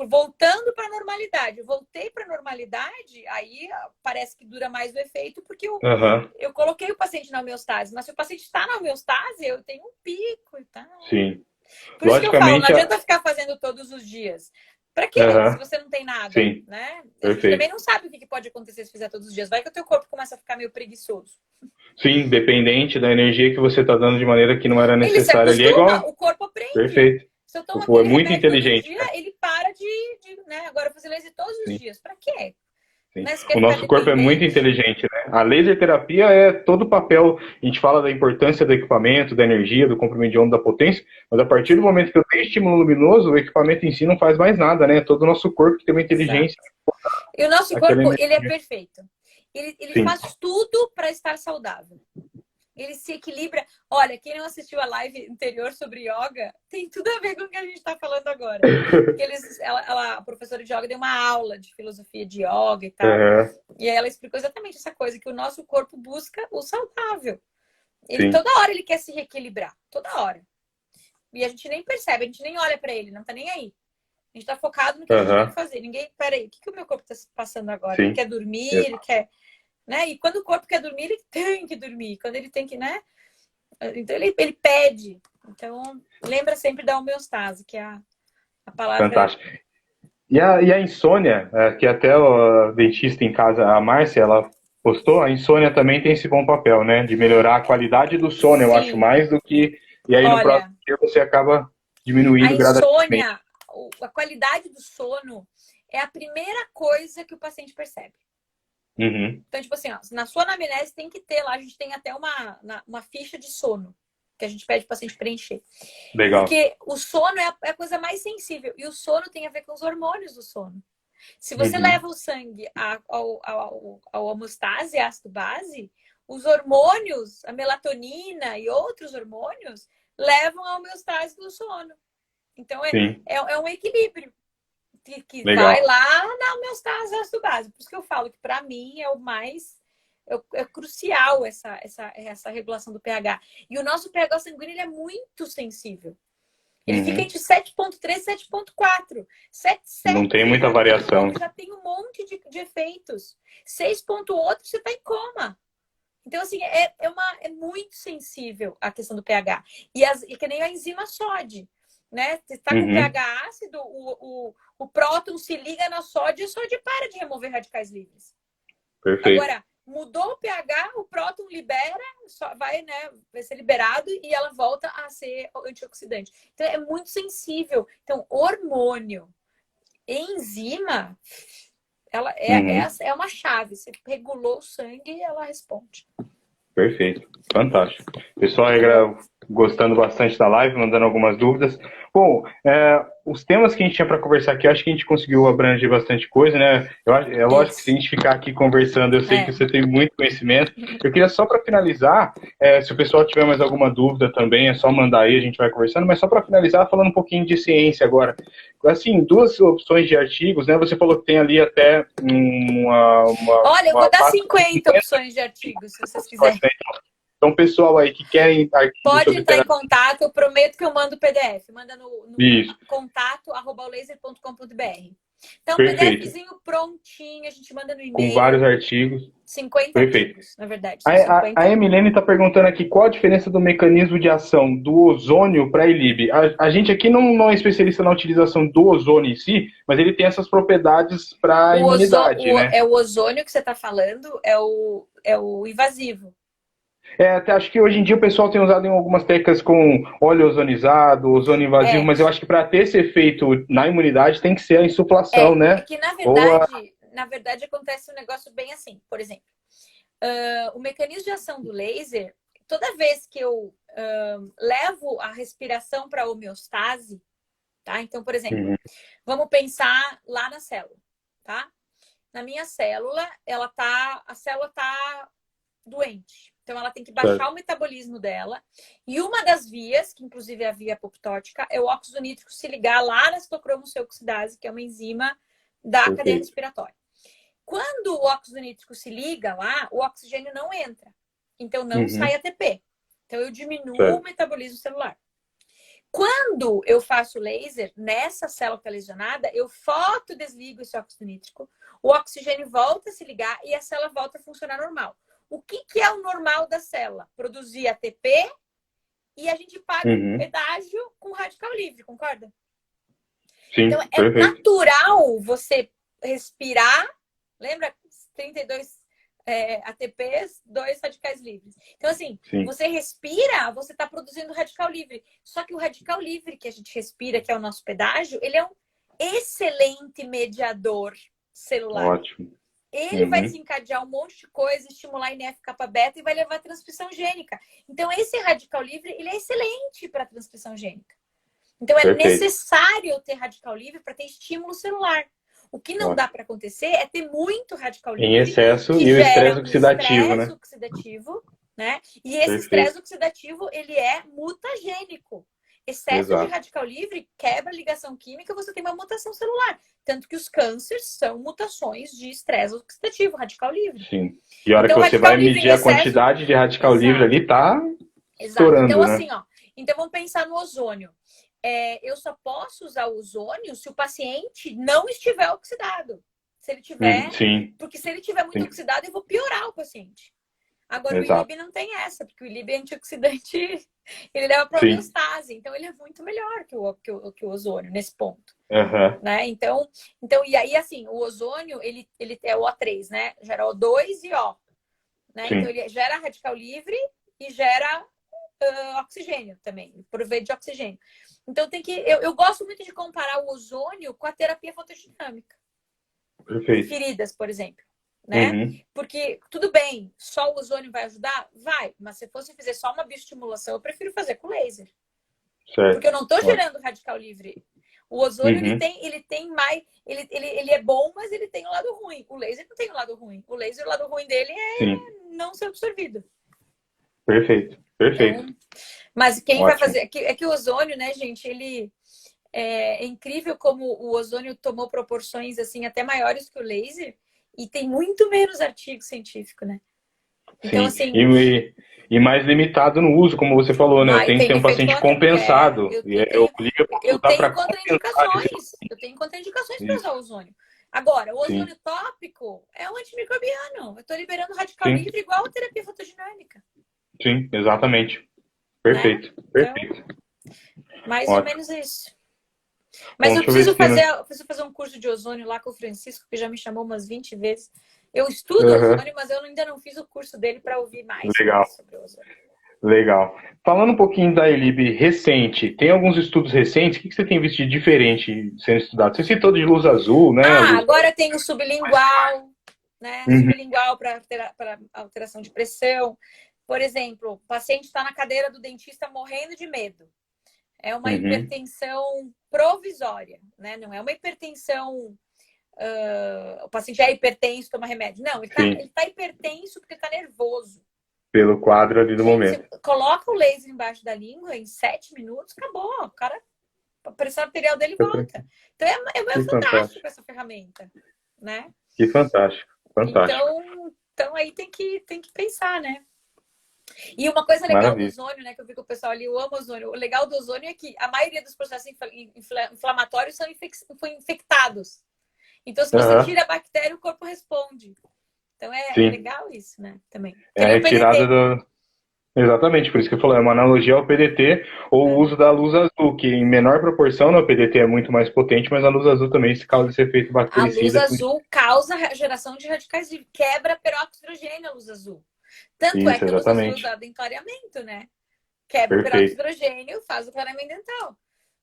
Speaker 3: voltando para a normalidade. Eu voltei para a normalidade, aí parece que dura mais o efeito, porque
Speaker 1: aham,
Speaker 3: eu coloquei o paciente na homeostase, mas se o paciente está na homeostase, eu tenho um pico e tal.
Speaker 1: sim.
Speaker 3: Por isso que eu falo, não
Speaker 1: Logicamente,
Speaker 3: adianta ficar fazendo todos os dias. Pra quê? Se você não tem nada,
Speaker 1: Sim.
Speaker 3: né? A gente
Speaker 1: Perfeito.
Speaker 3: também não sabe o que pode acontecer se fizer todos os dias. Vai que o teu corpo começa a ficar meio preguiçoso.
Speaker 1: Sim, dependente da energia que você está dando de maneira que não era
Speaker 3: Ele se
Speaker 1: necessária ali. É
Speaker 3: acostuma,
Speaker 1: igual.
Speaker 3: o corpo aprende.
Speaker 1: Perfeito.
Speaker 3: Se eu tomo
Speaker 1: É
Speaker 3: aquele
Speaker 1: muito
Speaker 3: remédio todo
Speaker 1: inteligente,
Speaker 3: dia,
Speaker 1: cara.
Speaker 3: ele para né? Agora fazer laser todos os
Speaker 1: Sim,
Speaker 3: dias. Pra quê?
Speaker 1: sim.
Speaker 3: Né? Você quer
Speaker 1: O
Speaker 3: ficar
Speaker 1: nosso corpo é muito
Speaker 3: dependente?
Speaker 1: inteligente, né? A laser terapia é todo o papel. A gente fala da importância do equipamento, da energia, do comprimento de onda, da potência, mas a partir do momento que eu tenho estímulo luminoso, o equipamento em si não faz mais nada, né? Todo o nosso corpo que tem uma
Speaker 3: Exato.
Speaker 1: inteligência.
Speaker 3: E o nosso
Speaker 1: Aquela
Speaker 3: corpo,
Speaker 1: energia.
Speaker 3: ele é perfeito. Ele
Speaker 1: Sim.
Speaker 3: faz tudo para estar saudável. Ele se equilibra. Olha, quem não assistiu a live anterior sobre yoga, tem tudo a ver com o que a gente está falando agora. Porque a professora de yoga deu uma aula de filosofia de yoga e tal. E aí ela explicou exatamente essa coisa, que o nosso corpo busca o saudável.
Speaker 1: Sim.
Speaker 3: Toda hora ele quer se reequilibrar. Toda hora. E a gente nem percebe, a gente nem olha para ele, não tá nem aí. A gente tá focado no que a gente tem que fazer. Peraí, o que o meu corpo tá passando agora?
Speaker 1: Sim.
Speaker 3: Ele quer dormir, ele quer... Né? E quando o corpo quer dormir, ele tem que dormir. Quando ele tem que, né? Então ele pede. Então, lembra sempre da homeostase, que é a palavra.
Speaker 1: Fantástico. E a insônia, que até o dentista em casa, a Márcia, ela postou, a insônia também tem esse bom papel, né? De melhorar a qualidade do sono, eu acho, mais do que... E aí no próximo dia você acaba diminuindo gradativamente.
Speaker 3: A insônia, a qualidade do sono é a primeira coisa que o paciente percebe. Então, tipo assim, ó, na sua anamnese tem que ter lá, a gente tem até uma ficha de sono que a gente pede para o paciente preencher.
Speaker 1: Legal.
Speaker 3: Porque o sono é a coisa mais sensível. E o sono tem a ver com os hormônios do sono. Se você leva o sangue ao homostase, ácido base, os hormônios, a melatonina e outros hormônios, levam à homeostase do sono. Então, é um equilíbrio. Que vai lá na homeostase ácido base. Por isso que eu falo que, para mim, é o mais... É crucial essa regulação do pH. E o nosso pH sanguíneo ele é muito sensível. Ele fica entre 7,3 e 7,4. 7,7
Speaker 1: não tem muita variação.
Speaker 3: Já tem um monte de efeitos. 6,8 você está em coma. Então, assim, é muito sensível a questão do pH. E que nem a enzima SOD. Né? Você está com pH ácido, o próton se liga na sódio e a sódio para de remover radicais livres.
Speaker 1: Perfeito.
Speaker 3: Agora, mudou o pH, o próton libera, vai ser liberado e ela volta a ser antioxidante. Então, é muito sensível. Então, hormônio, enzima, ela é uma chave. Você regulou o sangue e ela responde.
Speaker 1: Perfeito. Fantástico. Pessoal, gostando bastante da live, mandando algumas dúvidas. Bom, os temas que a gente tinha para conversar aqui, acho que a gente conseguiu abranger bastante coisa, né? É lógico que se a gente ficar aqui conversando, eu sei que você tem muito conhecimento. Eu queria só para finalizar, se o pessoal tiver mais alguma dúvida também, é só mandar aí, a gente vai conversando, mas só para finalizar, falando um pouquinho de ciência agora. Assim, 2 opções de artigos, né? Você falou que tem ali até
Speaker 3: Olha, eu vou dar 50 opções de artigos, se vocês quiserem.
Speaker 1: Então, pessoal aí que querem artigos
Speaker 3: pode entrar em contato, eu prometo que eu mando o PDF. Manda no contato@laser.com.br. Então,
Speaker 1: perfeito.
Speaker 3: PDFzinho prontinho, a gente manda no e-mail.
Speaker 1: Com vários artigos.
Speaker 3: 50
Speaker 1: perfeito.
Speaker 3: artigos, na verdade.
Speaker 1: A Emilene está perguntando aqui qual a diferença do mecanismo de ação do ozônio para a ILIB. A gente aqui não é especialista na utilização do ozônio em si, mas ele tem essas propriedades para a imunidade, né?
Speaker 3: É o ozônio que você está falando, é o invasivo.
Speaker 1: Até acho que hoje em dia o pessoal tem usado em algumas técnicas com óleo ozonizado, ozônio invasivo, mas eu acho que para ter esse efeito na imunidade tem que ser a insuflação, né?
Speaker 3: Que na verdade acontece um negócio bem assim. Por exemplo, o mecanismo de ação do laser, toda vez que eu levo a respiração para a homeostase, tá? Então, por exemplo, vamos pensar lá na célula, tá? Na minha célula, a célula tá doente. Então, ela tem que baixar o metabolismo dela. E uma das vias, que inclusive é a via apoptótica, é o óxido nítrico se ligar lá na citocromoceoxidase, que é uma enzima da cadeia respiratória. Quando o óxido nítrico se liga lá, o oxigênio não entra. Então, não sai ATP. Então, eu diminuo o metabolismo celular. Quando eu faço laser, nessa célula que está lesionada, eu fotodesligo esse óxido nítrico, o oxigênio volta a se ligar e a célula volta a funcionar normal. O que é o normal da célula? Produzir ATP e a gente paga um pedágio com radical livre, concorda?
Speaker 1: Sim,
Speaker 3: Então, é
Speaker 1: perfeito.
Speaker 3: natural você respirar. Lembra? 32 ATPs, 2 radicais livres. Então, assim,
Speaker 1: Sim,
Speaker 3: você respira, você está produzindo radical livre. Só que o radical livre que a gente respira, que é o nosso pedágio, ele é um excelente mediador celular.
Speaker 1: ótimo.
Speaker 3: Ele vai desencadear um monte de coisa, estimular NF-kappa-beta e vai levar à transcrição gênica. Então, esse radical livre, ele é excelente para a transcrição gênica. Então, é
Speaker 1: Perfeito.
Speaker 3: necessário ter radical livre para ter estímulo celular. O que não dá para acontecer é ter muito radical livre
Speaker 1: Em excesso
Speaker 3: que
Speaker 1: e o
Speaker 3: gera
Speaker 1: estresse oxidativo,
Speaker 3: estresse
Speaker 1: né?
Speaker 3: oxidativo, né? E esse
Speaker 1: Perfeito.
Speaker 3: estresse oxidativo, ele é mutagênico. Excesso
Speaker 1: Exato.
Speaker 3: de radical livre quebra a ligação química, você tem uma mutação celular. Tanto que os cânceres são mutações de estresse oxidativo, radical livre.
Speaker 1: Sim. E a hora
Speaker 3: Então,
Speaker 1: que você
Speaker 3: radical
Speaker 1: vai
Speaker 3: livre
Speaker 1: medir
Speaker 3: em
Speaker 1: a
Speaker 3: excesso...
Speaker 1: quantidade de radical
Speaker 3: Exato.
Speaker 1: livre ali, tá
Speaker 3: Exato.
Speaker 1: estourando,
Speaker 3: Então,
Speaker 1: né?
Speaker 3: assim, ó. Então, vamos pensar no ozônio. Eu só posso usar o ozônio se o paciente não estiver oxidado. Se ele tiver...
Speaker 1: Sim,
Speaker 3: Porque se ele tiver muito
Speaker 1: sim.
Speaker 3: oxidado, eu vou piorar o paciente. Agora,
Speaker 1: Exato.
Speaker 3: o ILIB não tem essa, porque o ILIB é antioxidante, ele leva para
Speaker 1: Sim.
Speaker 3: homeostase. Então, ele é muito melhor que o ozônio nesse ponto.
Speaker 1: Aham.
Speaker 3: Né? Então, e aí, assim, o ozônio, ele é o O3, né? Gera O2 e O. Né?
Speaker 1: Sim.
Speaker 3: Então, ele gera radical livre e gera oxigênio também, provê de oxigênio. Então, eu gosto muito de comparar o ozônio com a terapia fotodinâmica.
Speaker 1: Perfeito.
Speaker 3: Feridas, por exemplo. Né?
Speaker 1: Uhum.
Speaker 3: Porque, tudo bem, só o ozônio vai ajudar? Vai. Mas se fosse fazer só uma bioestimulação, eu prefiro fazer com laser.
Speaker 1: Certo.
Speaker 3: Porque eu não estou gerando radical livre. O ozônio,
Speaker 1: Uhum.
Speaker 3: ele tem mais... Ele é bom, mas ele tem o lado ruim. O laser não tem o lado ruim. O laser, o lado ruim dele é
Speaker 1: Sim.
Speaker 3: não ser absorvido.
Speaker 1: Perfeito. Perfeito.
Speaker 3: Então, mas quem
Speaker 1: Ótimo.
Speaker 3: vai fazer... É que o ozônio, né, gente, ele... É incrível como o ozônio tomou proporções, assim, até maiores que o laser. E tem muito menos artigo científico, né? Então,
Speaker 1: Sim.
Speaker 3: assim...
Speaker 1: E mais limitado no uso, como você falou, né? Eu tenho que ter um paciente compensado.
Speaker 3: Eu
Speaker 1: posso usar
Speaker 3: tenho
Speaker 1: para
Speaker 3: contraindicações. Eu tenho contraindicações para usar ozônio. Agora, o ozônio tópico é um antimicrobiano. Eu estou liberando radical livre igual a terapia fotodinâmica.
Speaker 1: Sim, exatamente. Perfeito.
Speaker 3: Né?
Speaker 1: Perfeito.
Speaker 3: Então, mais
Speaker 1: Ótimo.
Speaker 3: ou menos isso. Mas
Speaker 1: Bom,
Speaker 3: eu preciso fazer um curso de ozônio lá com o Francisco, que já me chamou umas 20 vezes. Eu estudo ozônio, mas eu ainda não fiz o curso dele para ouvir mais sobre o ozônio.
Speaker 1: Legal. Falando um pouquinho da ILIB recente, tem alguns estudos recentes? O que você tem visto de diferente sendo estudado? Você citou de luz azul, né?
Speaker 3: Agora tem o sublingual, né? Sublingual para alteração de pressão. Por exemplo, o paciente está na cadeira do dentista morrendo de medo. É uma hipertensão provisória, né? Não é uma hipertensão... o paciente é hipertenso, toma remédio. Não, ele tá hipertenso porque está nervoso.
Speaker 1: Pelo quadro ali do momento.
Speaker 3: Você coloca o laser embaixo da língua em 7 minutos, acabou. O cara, a pressão arterial dele volta. Então é fantástico essa ferramenta, né?
Speaker 1: Que fantástico, fantástico.
Speaker 3: Então aí tem que pensar, né? E uma coisa legal do ozônio, né? Que eu vi que o pessoal ali, eu amo ozônio. O legal do ozônio é que a maioria dos processos inflamatórios são infectados. Então, se você tira a bactéria, o corpo responde. Então é legal isso, né? Também.
Speaker 1: É a retirada do... Exatamente, por isso que eu falei, é uma analogia ao PDT ou o uso da luz azul, que em menor proporção, né, o PDT é muito mais potente, mas a luz azul também se causa esse efeito bactericida.
Speaker 3: A luz azul causa a geração de radicais livres, quebra peróxido de hidrogênio a luz azul. Tanto
Speaker 1: isso,
Speaker 3: é que a luz azul é usada em clareamento, né? Quebra o peróxido de hidrogênio, faz o clareamento dental.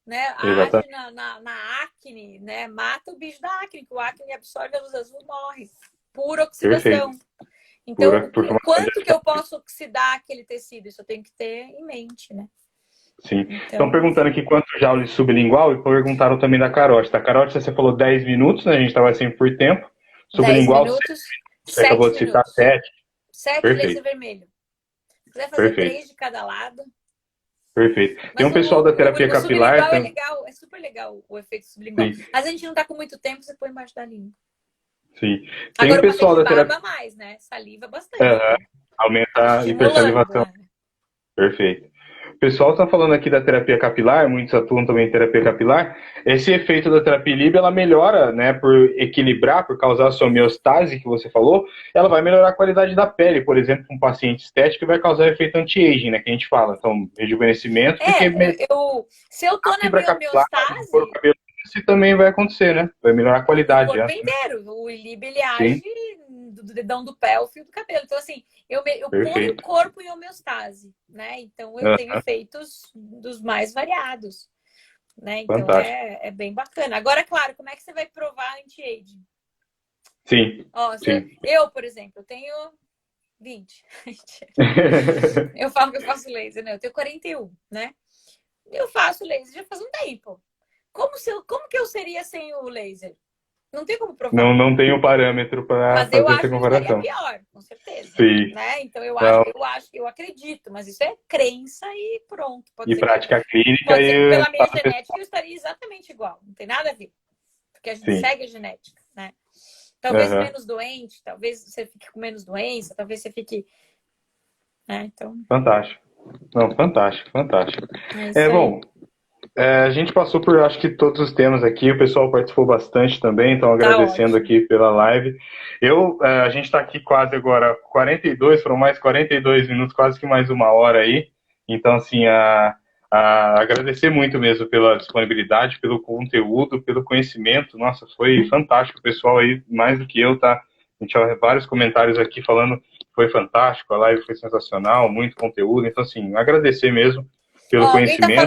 Speaker 3: Né? Age na acne, né? Mata o bicho da acne, que o acne absorve a luz azul e morre. Pura oxidação.
Speaker 1: Perfeito.
Speaker 3: Então, o quanto que eu posso oxidar aquele tecido? Isso eu tenho que ter em mente, né?
Speaker 1: Sim. Estão perguntando aqui quanto joules sublingual e perguntaram também da carótida. A carótida você falou 10 minutos, né? A gente estava sempre por tempo. Sublingual,
Speaker 3: 10 minutos,
Speaker 1: você acabou de citar 7.
Speaker 3: 7 laser vermelho. Se quiser fazer 3 de cada lado.
Speaker 1: Perfeito. Tem um pessoal da terapia capilar.
Speaker 3: O sublingual é legal, é super legal o efeito sublingual. Mas a gente não tá com muito tempo, você põe embaixo da língua.
Speaker 1: Sim. Tem
Speaker 3: agora,
Speaker 1: um pessoal da terapia.
Speaker 3: Mais, né? Saliva bastante.
Speaker 1: Aumenta a hipersalivação. Perfeito. O pessoal está falando aqui da terapia capilar, muitos atuam também em terapia capilar. Esse efeito da terapia LIB, ela melhora, né, por equilibrar, por causar a sua homeostase, que você falou, ela vai melhorar a qualidade da pele, por exemplo, um paciente estético, vai causar efeito anti-aging, né, que a gente fala. Então, rejuvenescimento.
Speaker 3: Se eu tô na minha homeostase,
Speaker 1: isso também vai acontecer, né? Vai melhorar a
Speaker 3: O
Speaker 1: qualidade.
Speaker 3: corpo
Speaker 1: Né?
Speaker 3: inteiro. O Ilib, ele
Speaker 1: Sim,
Speaker 3: age do dedão do pé ao fio do cabelo. Então, assim, eu ponho o
Speaker 1: perfeito.
Speaker 3: corpo em homeostase, né? Então, eu tenho
Speaker 1: Aham,
Speaker 3: efeitos dos mais variados, né? Então,
Speaker 1: fantástico.
Speaker 3: é bem bacana. Agora, claro, como é que você vai provar anti-aging?
Speaker 1: Sim,
Speaker 3: Ó,
Speaker 1: sim.
Speaker 3: eu, por exemplo, eu tenho 20. Eu falo que eu faço laser, né? Eu tenho 41, né? Eu faço laser já faz um tempo. Como que eu seria sem o laser? Não tem como
Speaker 1: Não,
Speaker 3: provar.
Speaker 1: não tenho parâmetro para
Speaker 3: Mas eu
Speaker 1: fazer essa
Speaker 3: acho que eu estaria
Speaker 1: comparação.
Speaker 3: pior, com certeza.
Speaker 1: Sim.
Speaker 3: Né? Então
Speaker 1: Não,
Speaker 3: eu acredito, mas isso é crença e pronto.
Speaker 1: e prática clínica
Speaker 3: Pode ser que
Speaker 1: e
Speaker 3: pela minha genética eu estaria exatamente igual. Não tem nada a ver. Porque a gente
Speaker 1: sim.
Speaker 3: segue a genética, né? Talvez
Speaker 1: Aham.
Speaker 3: menos doente, talvez você fique com menos doença, talvez você fique. Né? Então,
Speaker 1: Fantástico. Não, fantástico, fantástico.
Speaker 3: é isso aí.
Speaker 1: Bom, a gente passou por, acho que todos os temas aqui, o pessoal participou bastante também, então
Speaker 3: Tá
Speaker 1: agradecendo
Speaker 3: ótimo.
Speaker 1: aqui pela live. A gente está aqui quase agora 42, foram mais 42 minutos, quase que mais uma hora aí. Então, assim, agradecer muito mesmo pela disponibilidade, pelo conteúdo, pelo conhecimento. Nossa, foi fantástico, o pessoal aí, mais do que eu, tá? A gente tinha vários comentários aqui falando que foi fantástico, a live foi sensacional, muito conteúdo. Então, assim, agradecer mesmo
Speaker 3: Ó,
Speaker 1: pelo conhecimento.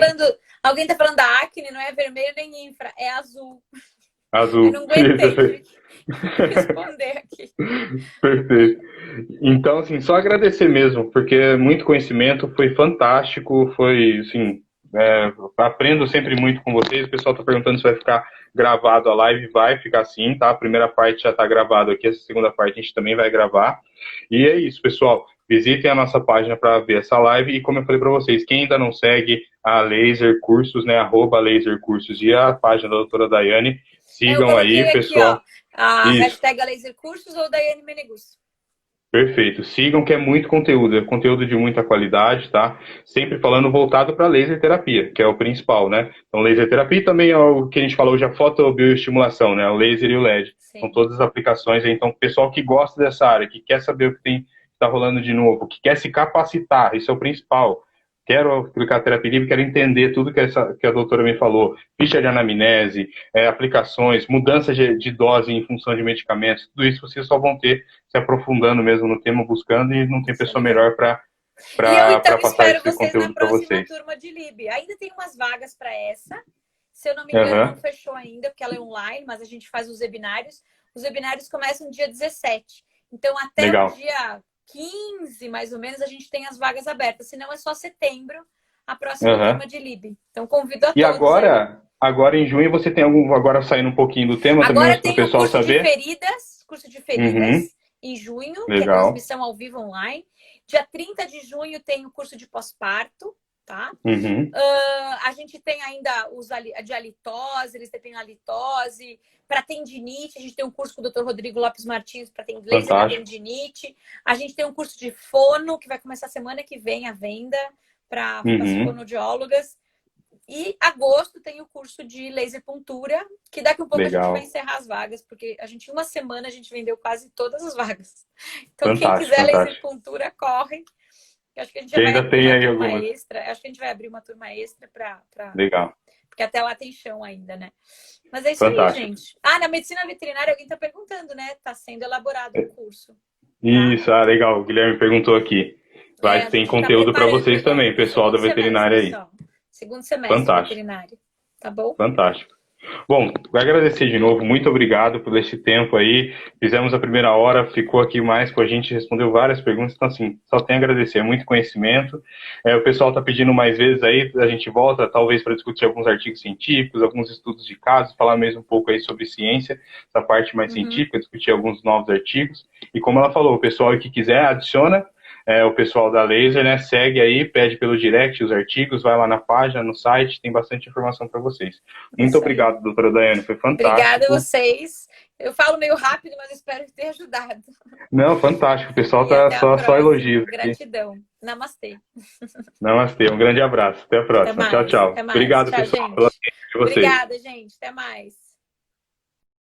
Speaker 3: alguém tá falando da acne, não é vermelho nem infra, é azul. Eu
Speaker 1: Azul.
Speaker 3: não aguentei, tive que responder aqui.
Speaker 1: Perfeito. Então, assim, só agradecer mesmo, porque muito conhecimento, foi fantástico, foi, assim, aprendo sempre muito com vocês. O pessoal está perguntando se vai ficar gravado a live, vai ficar sim, tá? A primeira parte já está gravada aqui, essa segunda parte a gente também vai gravar. E é isso, pessoal. Visitem a nossa página para ver essa live e como eu falei para vocês, quem ainda não segue a Laser Cursos, né, @Laser Cursos e a página da doutora Daiane,
Speaker 3: Eu
Speaker 1: sigam
Speaker 3: coloquei
Speaker 1: aí,
Speaker 3: aqui, ó,
Speaker 1: pessoal.
Speaker 3: a
Speaker 1: Isso.
Speaker 3: hashtag Laser Cursos ou Daiane Menegus.
Speaker 1: Perfeito. Sigam que é muito conteúdo, é conteúdo de muita qualidade, tá? Sempre falando voltado para laser terapia, que é o principal, né? Então, laser terapia também é o que a gente falou já, fotobioestimulação, né? O laser e o LED. São
Speaker 3: Sim.
Speaker 1: todas as aplicações. Então, o pessoal que gosta dessa área, que quer saber o que tem, está rolando de novo, que quer se capacitar, isso é o principal. Quero aplicar terapia livre, quero entender tudo que a doutora me falou. Ficha de anamnese, aplicações, mudança de dose em função de medicamentos, tudo isso vocês só vão ter se aprofundando mesmo no tema, buscando, e não tem
Speaker 3: Isso é
Speaker 1: pessoa
Speaker 3: legal.
Speaker 1: melhor para
Speaker 3: E eu, então,
Speaker 1: passar
Speaker 3: espero
Speaker 1: esse
Speaker 3: vocês na
Speaker 1: conteúdo para
Speaker 3: próxima
Speaker 1: vocês.
Speaker 3: turma de Lib. Ainda tem umas vagas para essa. Se eu não me engano, não
Speaker 1: Aham,
Speaker 3: fechou ainda, porque ela é online, mas a gente faz os webinários. Os webinários começam no dia 17. Então, até o
Speaker 1: legal.
Speaker 3: dia 15, mais ou menos, a gente tem as vagas abertas. Senão, é só setembro, a próxima
Speaker 1: Aham.
Speaker 3: turma de Lib. Então, convido a
Speaker 1: E
Speaker 3: todos aí.
Speaker 1: agora em junho, você tem algum, agora saindo um pouquinho do tema também,
Speaker 3: Agora
Speaker 1: mas para o
Speaker 3: tem o
Speaker 1: pessoal
Speaker 3: curso de
Speaker 1: saber?
Speaker 3: feridas, em junho, que é
Speaker 1: Legal.
Speaker 3: transmissão ao vivo online. Dia 30 de junho tem o curso de pós-parto, tá? A gente tem ainda de halitose, eles têm halitose. Para tendinite, a gente tem um curso com o Dr. Rodrigo Lopes Martins para laser na tendinite. A gente tem um curso de fono, que vai começar semana que vem a venda para as fonoaudiólogas. E agosto tem o curso de laser puntura, que daqui a um pouco a gente vai encerrar as vagas, porque em uma semana a gente vendeu quase todas as vagas. Então, quem quiser laser puntura, corre. Eu acho que a gente já vai abrir uma turma extra. Acho que a gente vai abrir uma turma extra para.
Speaker 1: Legal.
Speaker 3: Porque até lá tem chão ainda, né? Mas é isso aí, gente. Na medicina veterinária, alguém está perguntando, né? Está sendo elaborado o curso. Tá?
Speaker 1: Isso, legal. O Guilherme perguntou aqui. Vai ter conteúdo para vocês também, pessoal da veterinária aí.
Speaker 3: Segundo semestre veterinário. Tá bom?
Speaker 1: Fantástico. Bom, vou agradecer de novo, muito obrigado por esse tempo aí. Fizemos a primeira hora, ficou aqui mais com a gente, respondeu várias perguntas, então assim, só tenho a agradecer, muito conhecimento. O pessoal está pedindo mais vezes aí, a gente volta talvez para discutir alguns artigos científicos, alguns estudos de casos, falar mesmo um pouco aí sobre ciência, essa parte mais científica, discutir alguns novos artigos. E como ela falou, o pessoal que quiser adiciona, o pessoal da Laser, né? Segue aí, pede pelo direct os artigos, vai lá na página, no site, tem bastante informação para vocês. Muito obrigado, doutora Daiane, foi fantástico.
Speaker 3: Obrigada a vocês. Eu falo meio rápido, mas espero ter ajudado.
Speaker 1: Não, fantástico, o pessoal tá só elogios.
Speaker 3: Gratidão. Namastê.
Speaker 1: Namastê, um grande abraço, até a próxima. Tchau, tchau.
Speaker 3: Até mais.
Speaker 1: Obrigado,
Speaker 3: tchau,
Speaker 1: pessoal,
Speaker 3: gente.
Speaker 1: pela atenção de vocês.
Speaker 3: Obrigada, gente. Até mais.